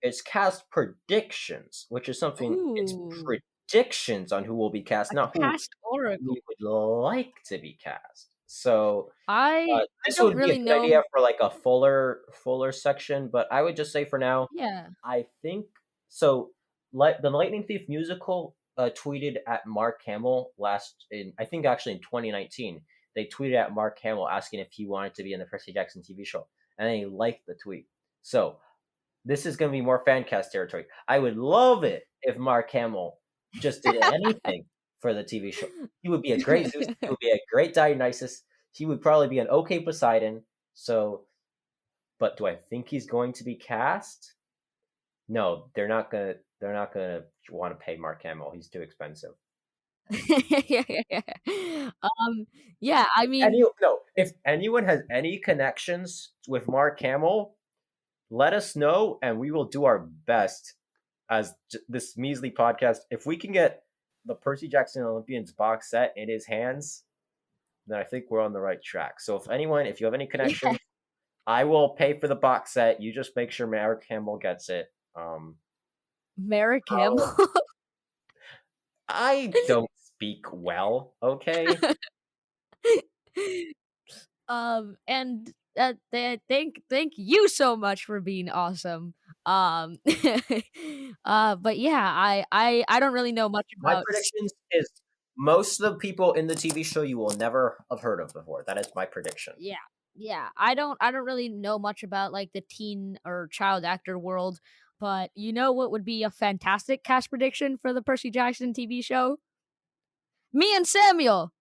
It's cast predictions, which is something. It's Ooh, predictions on who will be cast, a not who cast oracle. we would like to be cast. So I this don't would be a really good idea know. for like a fuller section, but I would just say for now, Yeah. I think so. Like the Lightning Thief musical tweeted at Mark Hamill last in I think actually in 2019. They tweeted at Mark Hamill asking if he wanted to be in the Percy Jackson TV show, and then he liked the tweet. So this is going to be more fan cast territory. I would love it if Mark Hamill just did anything for the TV show. He would be a great Zeus. He would be a great Dionysus. He would probably be an okay Poseidon. So, but do I think he's going to be cast? No, they're not gonna. They're not gonna want to pay Mark Hamill. He's too expensive. um, yeah, I mean, If anyone has any connections with Mark Hamill, let us know, and we will do our best as this measly podcast. If we can get the Percy Jackson Olympians box set in his hands, then I think we're on the right track. So if you have any yeah, connections, I will pay for the box set. You just make sure Mark Hamill gets it. Merrick Hamill. How I don't speak well, okay? And thank you so much for being awesome. Um, but yeah, I don't really know much My about. predictions is most of the people in the TV show you will never have heard of before. That is my prediction. Yeah. Yeah, I don't really know much about like the teen or child actor world, but you know what would be a fantastic cast prediction for the Percy Jackson TV show? Me and Samuel.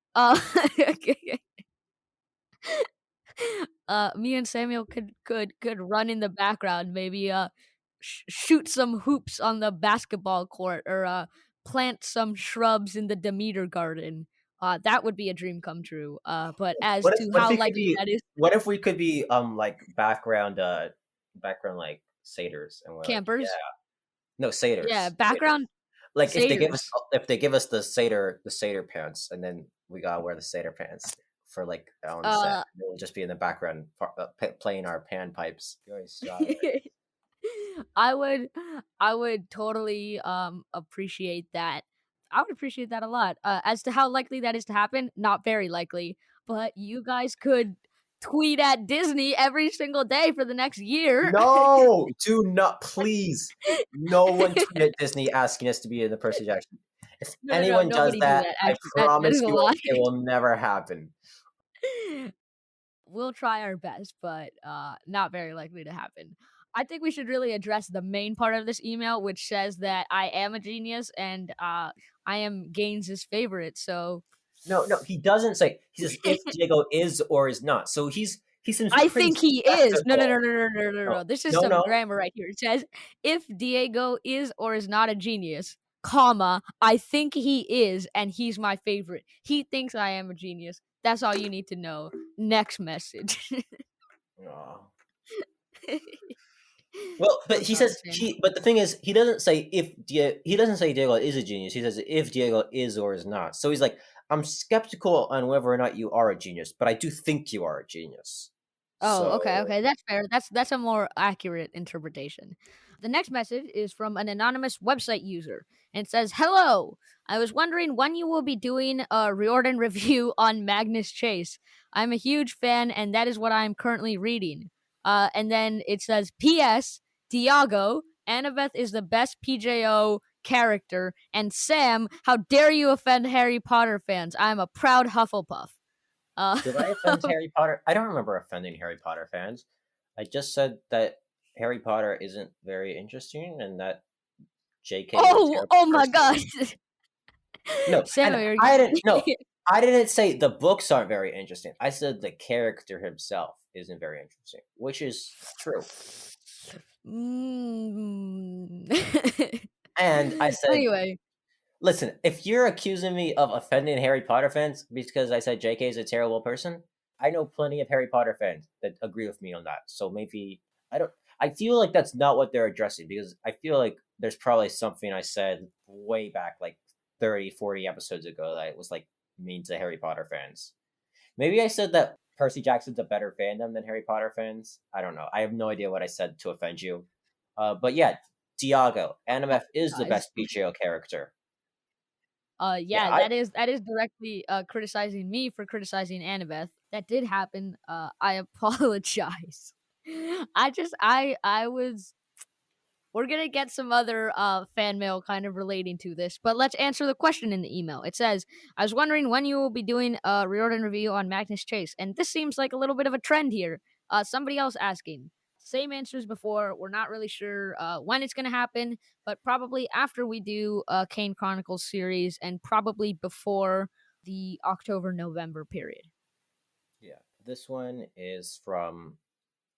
Me and Samuel could run in the background, maybe shoot some hoops on the basketball court or plant some shrubs in the Demeter garden. That would be a dream come true. But as to What if how we could likely be? that is, What if we could be like background like satyrs, and we're like, yeah, campers, no, yeah, satyrs. background Like satyrs. if they give us the satyr pants, and then we gotta wear the satyr pants for like on set. Uh, We'll just be in the background playing our panpipes. Very extravagant. I would I would totally appreciate that. I would appreciate that a lot. As to how likely that is to happen, not very likely, but you guys could tweet at Disney every single day for the next year. No, do not, please. No one tweet at Disney asking us to be in the Percy Jackson. If No, no, no, anyone does nobody do that, that. I Actually, that promise is a you lie. it will never happen. We'll try our best, but not very likely to happen. I think we should really address the main part of this email, which says that I am a genius and I am Gaines's favorite. So No, no, he doesn't say. He says if Diego is or is not. So he seems I pretty think he is. No, no, no, skeptical. no, no, no, no, No, no. This is no, some no. grammar right here. It says if Diego is or is not a genius, comma, I think he is and he's my favorite. He thinks I am a genius. That's all you need to know. Next message. Aw. Well, but I'm he sorry, says Sam. But the thing is, he doesn't say he doesn't say Diego is a genius. He says if Diego is or is not. So he's like, I'm skeptical on whether or not you are a genius, but I do think you are a genius. Oh, So okay, okay, that's fair. That's a more accurate interpretation. The next message is from an anonymous website user and it says, "Hello, I was wondering when you will be doing a Riordan review on Magnus Chase. I'm a huge fan, and that is what I am currently reading." And then it says, "P.S. Diago, Annabeth is the best PJO character, and Sam, how dare you offend Harry Potter fans? I am a proud Hufflepuff." Uh, did I offend Harry Potter? I don't remember offending Harry Potter fans. I just said that Harry Potter isn't very interesting and that J.K. is a oh, terrible oh my person. God. No, Sam, and are I didn't. No, you- I didn't say the books aren't very interesting. I said the character himself isn't very interesting, which is true. Mm. And I said, Anyway, listen, if you're accusing me of offending Harry Potter fans because I said J.K. is a terrible person, I know plenty of Harry Potter fans that agree with me on that. So maybe I don't. I feel like that's not what they're addressing because I feel like there's probably something I said way back, like 30, 40 episodes ago, that was like mean to Harry Potter fans. Maybe I said that Percy Jackson's a better fandom than Harry Potter fans. I don't know. I have no idea what I said to offend you. But yeah, Diago, Annabeth is the guys. best PJO character. Yeah, Yeah, I that is directly criticizing me for criticizing Annabeth. That did happen. I apologize. I was we're gonna get some other fan mail kind of relating to this, but let's answer the question in the email. It says, "I was wondering when you will be doing a Riordan review on Magnus Chase," and this seems like a little bit of a trend here. Somebody else asking, same answers before. We're not really sure when it's gonna happen, but probably after we do a Kane Chronicles series, and probably before the October-November period. yeah. This one is from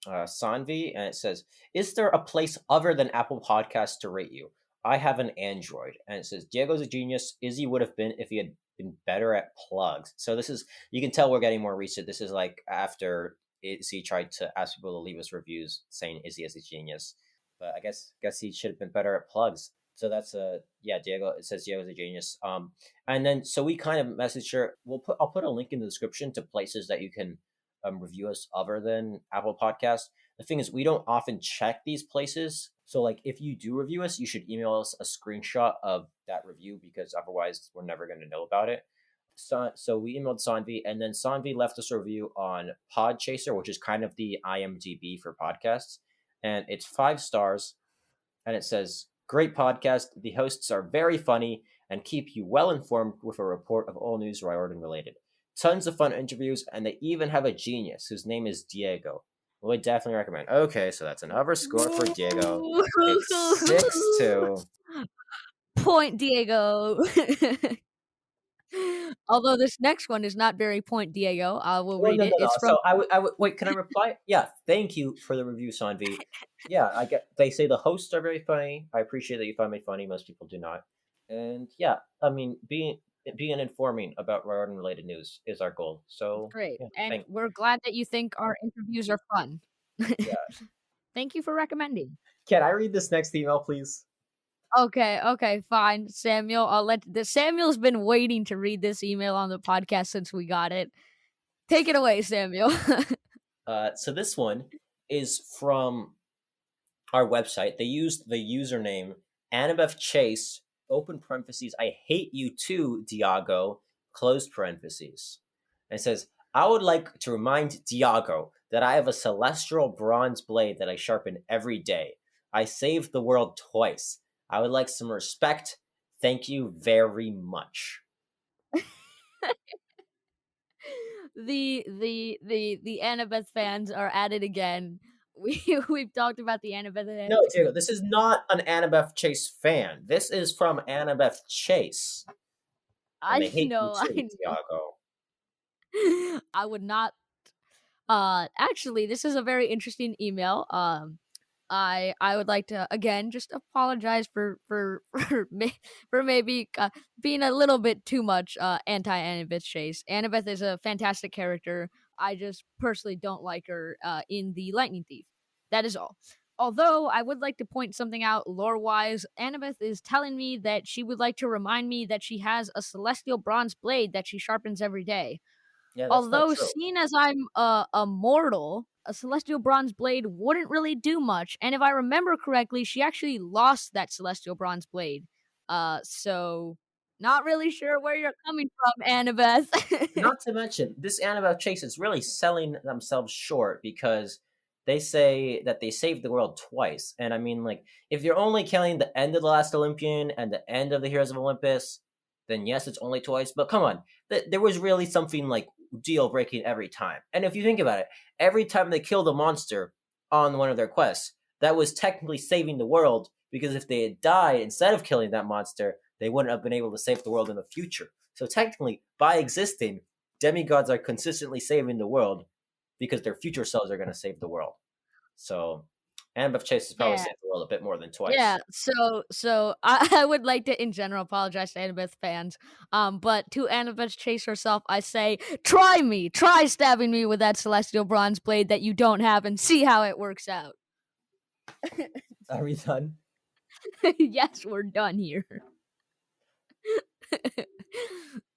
Sanvi, and it says, "Is there a place other than Apple Podcasts to rate you? I have an Android," and it says, "Diego's a genius. Izzy would have been if he had been better at plugs." So this is, you can tell we're getting more recent. This is like after Izzy tried to ask people to leave us reviews saying Izzy is a genius, but I guess he should have been better at plugs. So that's yeah, Diego. It says Diego's a genius. And then so we kind of messaged her. I'll put a link in the description to places that you can review us other than Apple Podcasts. The thing is, we don't often check these places. So, like, if you do review us, you should email us a screenshot of that review because otherwise we're never going to know about it. So we emailed Sanvi, and then Sanvi left us a review on Podchaser, which is kind of the IMDb for podcasts, and it's 5 stars. And it says, "Great podcast. The hosts are very funny and keep you well informed with a report of all news Riordan related. Tons of fun interviews, and they even have a genius whose name is Diego. Would definitely recommend." Okay, so that's another score for Diego. It's 6-2. Point Diego. Although this next one is not very point Diego, I will Well, read no, it. no, no. It's from So I would wait. Can I reply? Yeah, thank you for the review, Sanvi. Yeah, I get. They say the hosts are very funny. I appreciate that you find me funny. Most people do not. And yeah, I mean, being and informing about Raritan related news is our goal. So Great. yeah, And thank we're glad that you think our interviews are fun. yeah. Thank you for recommending. Can I read this next email, please? Okay, okay, fine, Samuel. I'll let the Samuel's been waiting to read this email on the podcast since we got it. Take it away, Samuel. So this one is from our website. They used the username Annabeth Chase, open parentheses, I hate you too, Diago, closed parentheses. And it says, I would like to remind Diago that I have a celestial bronze blade that I sharpen every day. I saved the world twice. I would like some respect. Thank you very much. The Annabeth fans are at it again. We've talked about the Annabeth No, Diego, this is not an Annabeth Chase fan. This is from Annabeth Chase. And they I hate you know, too, I know. Diago. I would not actually this is a very interesting email. I would like to again just apologize for for maybe being a little bit too much anti Annabeth Chase. Annabeth is a fantastic character. I just personally don't like her in the Lightning Thief. That is all. Although I would like to point something out lore wise, Annabeth is telling me that she would like to remind me that she has a celestial bronze blade that she sharpens every day. Yeah, that's not Although true. seeing as I'm a mortal, a celestial bronze blade wouldn't really do much. And if I remember correctly, she actually lost that celestial bronze blade. So not really sure where you're coming from, Annabeth. Not to mention, this Annabelle Chase is really selling themselves short because they say that they saved the world twice. And I mean, like, if you're only counting the end of The Last Olympian and the end of the Heroes of Olympus, then yes, it's only twice. But come on, there was really something like deal breaking every time. And if you think about it, every time they killed a monster on one of their quests, that was technically saving the world because if they had died instead of killing that monster, they wouldn't have been able to save the world in the future. So technically, by existing, demigods are consistently saving the world because their future selves are going to save the world. So Annabeth Chase has probably Yeah. saved the world a bit more than Yeah, twice. so I would like to in general apologize to Annabeth fans. But to Annabeth Chase herself, I say, try me, try stabbing me with that celestial bronze blade that you don't have and see how it works out. Are we done? Yes, we're done here.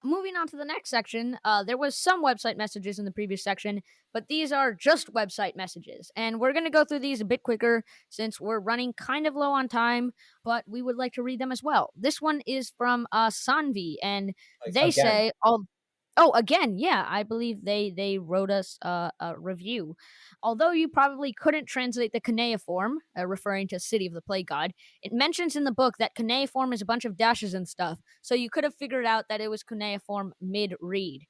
Moving on to the next section, there was some website messages in the previous section, but these are just website messages, and we're going to go through these a bit quicker since we're running kind of low on time, but we would like to read them as well. This one is from Sanvi, and Like, they again, say, "Oh, again, yeah, I believe they wrote us a review. Although you probably couldn't translate the cuneiform, referring to City of the Plague God, it mentions in the book that cuneiform is a bunch of dashes and stuff, so you could have figured out that it was cuneiform mid-read."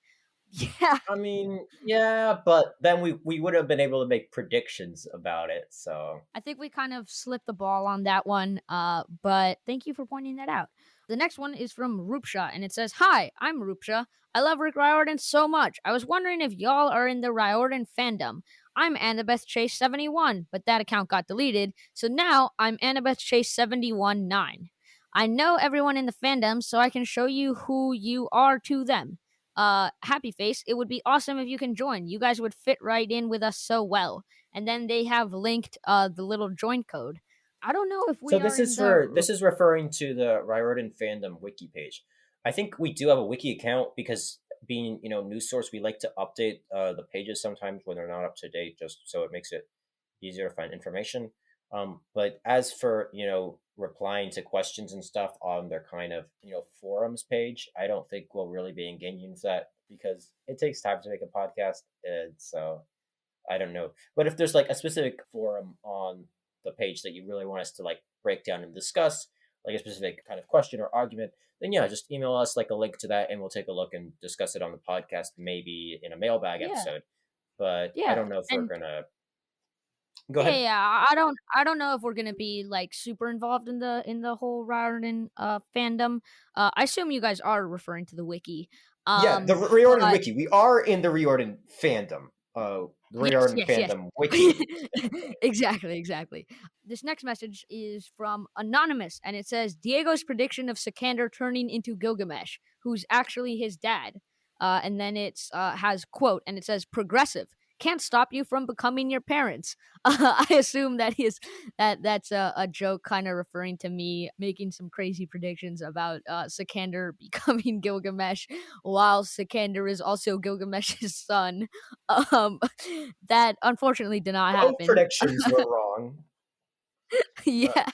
Yeah, I mean, yeah, but then we would have been able to make predictions about it. So I think we kind of slipped the ball on that one, but thank you for pointing that out. The next one is from Rupsha, and it says, Hi, I'm Rupsha. I love Rick Riordan so much. I was wondering if y'all are in the Riordan fandom. I'm Annabeth Chase 71, but that account got deleted, so now I'm Annabeth Chase 71-9. I know everyone in the fandom, so I can show you who you are to them. Happy face, it would be awesome if you can join. You guys would fit right in with us so well, and then they have linked the little join code. I don't know if So we are in the this is referring to the Riordan fandom wiki page. I think we do have a wiki account because being news source, we like to update the pages sometimes when they're not up to date, just so it makes it easier to find information. But as for replying to questions and stuff on their kind of forums page, I don't think we'll really be engaging with that because it takes time to make a podcast, and so I don't know. But if there's like a specific forum on the page that you really want us to like break down and discuss, like a specific kind of question or argument, then yeah, just email us like a link to that and we'll take a look and discuss it on the podcast, maybe in a mailbag yeah, episode. But I yeah, don't know if we're and gonna go yeah, ahead. yeah. I don't know if we're gonna be like super involved in the whole Riordan fandom. I assume you guys are referring to the wiki. Yeah, the Um, Riordan but wiki. We are in the Riordan fandom. Yes, Reardon yes, yes. fandom wiki. Exactly, exactly. This next message is from Anonymous, and it says Diego's prediction of Sikander turning into Gilgamesh, who's actually his dad. And then it's has quote, and it says progressive. Can't stop you from becoming your parents. I assume that's a joke, kind of referring to me making some crazy predictions about Sikander becoming Gilgamesh, while Sikander is also Gilgamesh's son. Um, that unfortunately did not Both happen. predictions were wrong. Uh, Yeah.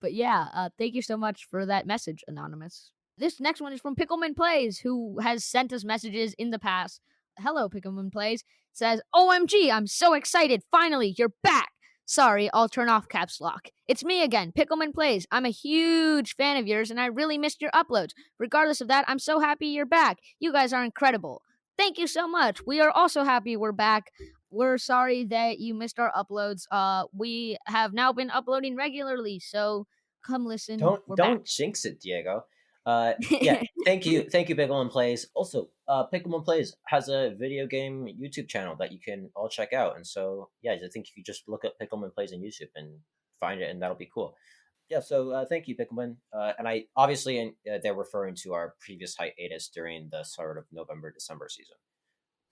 But yeah, thank you so much for that message, Anonymous. This next one is from Pickleman Plays, who has sent us messages in the past. Hello, Pickleman Plays. Says, OMG, I'm so excited. Finally, you're back. Sorry, I'll turn off caps lock. It's me again, Pickleman Plays. I'm a huge fan of yours and I really missed your uploads. Regardless of that, I'm so happy you're back. You guys are incredible. Thank you so much. We are also happy we're back. We're sorry that you missed our uploads. We have now been uploading regularly, so come listen. We're back. Don't jinx it, Diego. Yeah, thank you, Pickleman Plays. Also, Pickleman Plays has a video game YouTube channel that you can all check out, and so yeah, I think you just look up Pickleman Plays on YouTube and find it, and that'll be cool. Yeah, so thank you, Pickleman. And I obviously they're referring to our previous hiatus during the sort of November December season.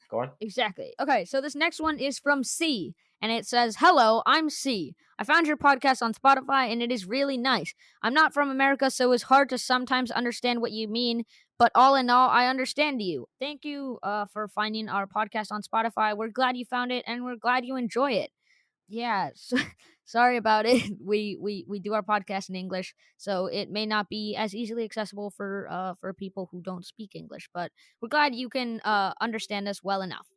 Go on. Exactly. Okay, so this next one is from C, and it says, Hello, I'm C. I found your podcast on Spotify, and it is really nice. I'm not from America, so it's hard to sometimes understand what you mean, but all in all, I understand you. Thank you for finding our podcast on Spotify. We're glad you found it, and we're glad you enjoy it. Yeah, so, sorry about it. We do our podcast in English, so it may not be as easily accessible for people who don't speak English, but we're glad you can understand us well enough.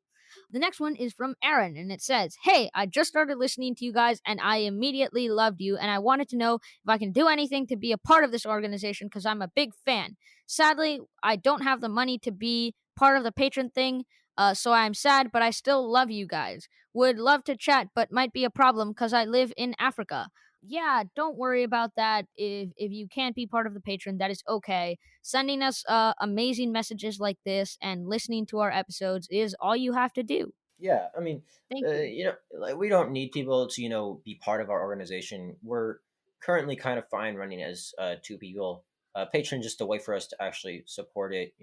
The next one is from Aaron, and it says, Hey, I just started listening to you guys, and I immediately loved you, and I wanted to know if I can do anything to be a part of this organization because I'm a big fan. Sadly, I don't have the money to be part of the patron thing, so I'm sad, but I still love you guys. Would love to chat, but might be a problem because I live in Africa. Yeah, don't worry about that. If you can't be part of the patron, that is okay. Sending us amazing messages like this and listening to our episodes is all you have to do. Yeah, I mean, Thank you. like we don't need people to be part of our organization. We're currently kind of fine running as two people. Patron just a way for us to actually support it,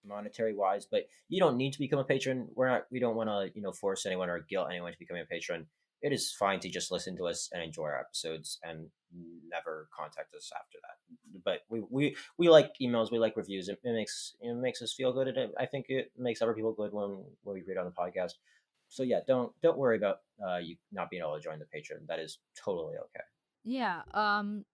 monetary wise. But you don't need to become a patron. We don't want to, force anyone or guilt anyone to becoming a patron. It is fine to just listen to us and enjoy our episodes and never contact us after that. But we like emails, we like reviews. It makes us feel good. I think it makes other people good when we read on the podcast. So yeah, don't worry about you not being able to join the Patreon. That is totally okay. Yeah.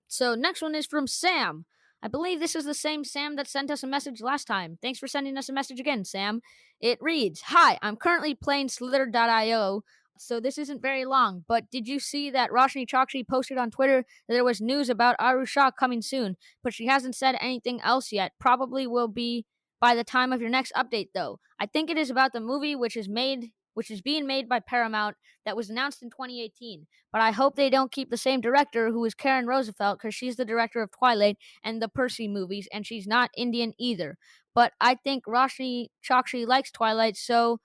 So next one is from Sam. I believe this is the same Sam that sent us a message last time. Thanks for sending us a message again, Sam. It reads, Hi, I'm currently playing Slither.io, so this isn't very long, but did you see that Roshni Chokshi posted on Twitter that there was news about Arusha coming soon, but she hasn't said anything else yet. Probably will be by the time of your next update though. I think it is about the movie which is being made by Paramount that was announced in 2018. But I hope they don't keep the same director who is Karen Roosevelt because she's the director of Twilight and the Percy movies, and she's not Indian either. But I think Roshni Chokshi likes Twilight, so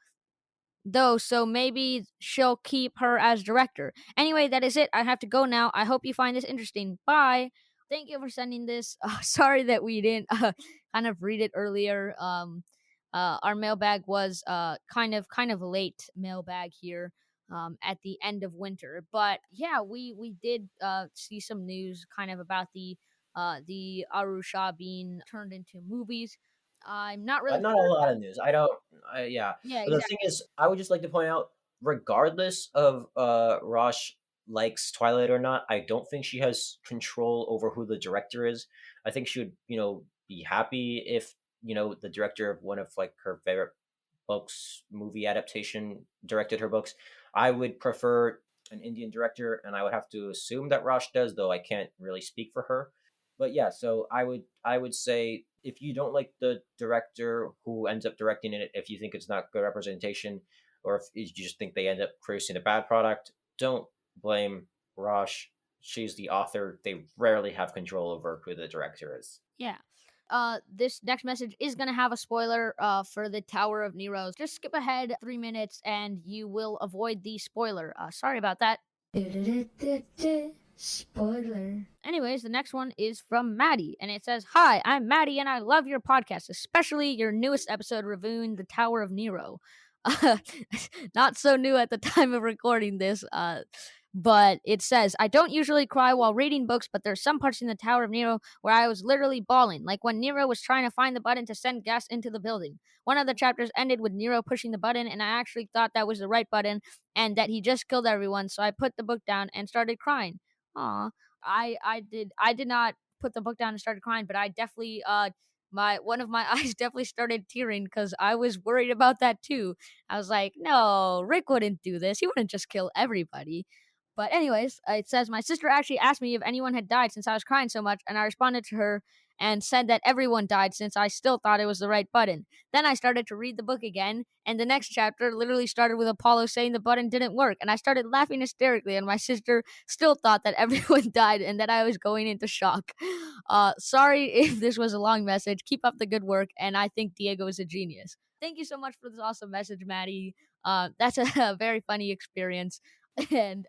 maybe she'll keep her as director. Anyway, that is it. I have to go now. I hope you find this interesting. Bye. Thank you for sending this. Sorry that we didn't kind of read it earlier. Our mailbag was kind of late mailbag here at the end of winter, but yeah, we did see some news kind of about the Arusha being turned into movies. I'm not really Not a sure. lot of news. I don't. Yeah, Yeah, but the thing is, I would just like to point out, regardless of Rosh likes Twilight or not, I don't think she has control over who the director is. I think she would, be happy if the director of one of like her favorite books movie adaptation directed her books. I would prefer an Indian director, and I would have to assume that Rosh does, though I can't really speak for her. But yeah, so I would say if you don't like the director who ends up directing it, if you think it's not good representation, or if you just think they end up producing a bad product, don't blame Rosh. She's the author. They rarely have control over who the director is. yeah. this next message is gonna have a spoiler for the Tower of Nero. Just skip ahead 3 minutes and you will avoid the spoiler. Sorry about that. Spoiler. Anyways, the next one is from Maddie, and it says, "Hi, I'm Maddie, and I love your podcast, especially your newest episode reviewing the Tower of Nero." Not so new at the time of recording this, but it says, "I don't usually cry while reading books, but there's some parts in the Tower of Nero where I was literally bawling, like when Nero was trying to find the button to send gas into the building. One of the chapters ended with Nero pushing the button, and I actually thought that was the right button and that he just killed everyone, so I put the book down and started crying." Aw, I did not put the book down and started crying, but I definitely my one of my eyes definitely started tearing because I was worried about that too. I was like, no, Rick wouldn't do this. He wouldn't just kill everybody. But anyways, it says my sister actually asked me if anyone had died since I was crying so much, and I responded to her and said that everyone died since I still thought it was the right button. Then I started to read the book again, and the next chapter literally started with Apollo saying the button didn't work, and I started laughing hysterically, and my sister still thought that everyone died and that I was going into shock. Sorry if this was a long message. Keep up the good work, and I think Diego is a genius. Thank you so much for this awesome message, Maddie. That's a very funny experience. And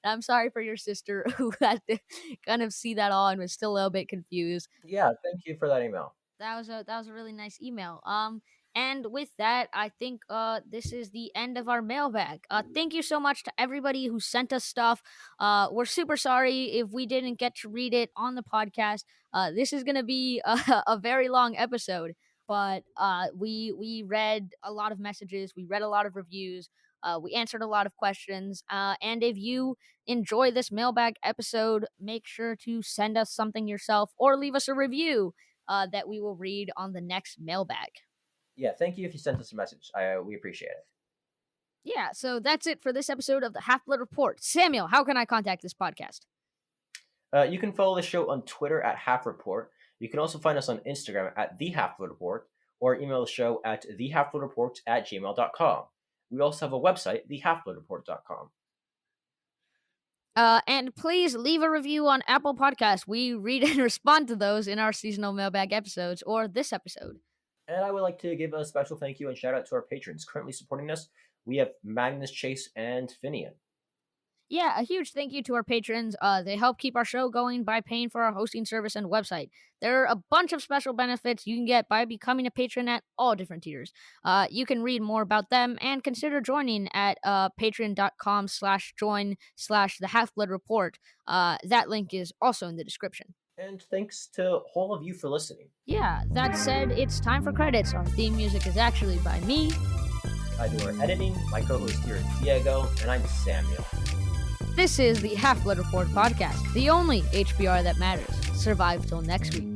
I'm sorry for your sister who had to kind of see that all and was still a little bit confused. Yeah, thank you for that email. That was a really nice email. And with that, I think this is the end of our mailbag. Thank you so much to everybody who sent us stuff. We're super sorry if we didn't get to read it on the podcast. This is gonna be a very long episode, but we read a lot of messages, we read a lot of reviews. We answered a lot of questions. And if you enjoy this mailbag episode, make sure to send us something yourself or leave us a review that we will read on the next mailbag. Yeah, thank you if you sent us a message. We appreciate it. Yeah, so that's it for this episode of the Half-Blood Report. Samuel, how can I contact this podcast? You can follow the show on Twitter at Half Report. You can also find us on Instagram at The Half-Blood Report, or email the show at thehalfbloodreport@gmail.com. We also have a website, thehalfbloodreport.com. And please leave a review on Apple Podcasts. We read and respond to those in our seasonal mailbag episodes or this episode. And I would like to give a special thank you and shout out to our patrons currently supporting us. We have Magnus, Chase, and Finian. Yeah, a huge thank you to our patrons. They help keep our show going by paying for our hosting service and website. There are a bunch of special benefits you can get by becoming a patron at all different tiers. You can read more about them and consider joining at patreon.com/join/the Half-Blood Report. That link is also in the description. And thanks to all of you for listening. Yeah, that said, it's time for credits. Our theme music is actually by me. I do our editing. My co-host here is Diego, and I'm Samuel. This is the Half-Blood Report podcast, the only HBR that matters. Survive till next week.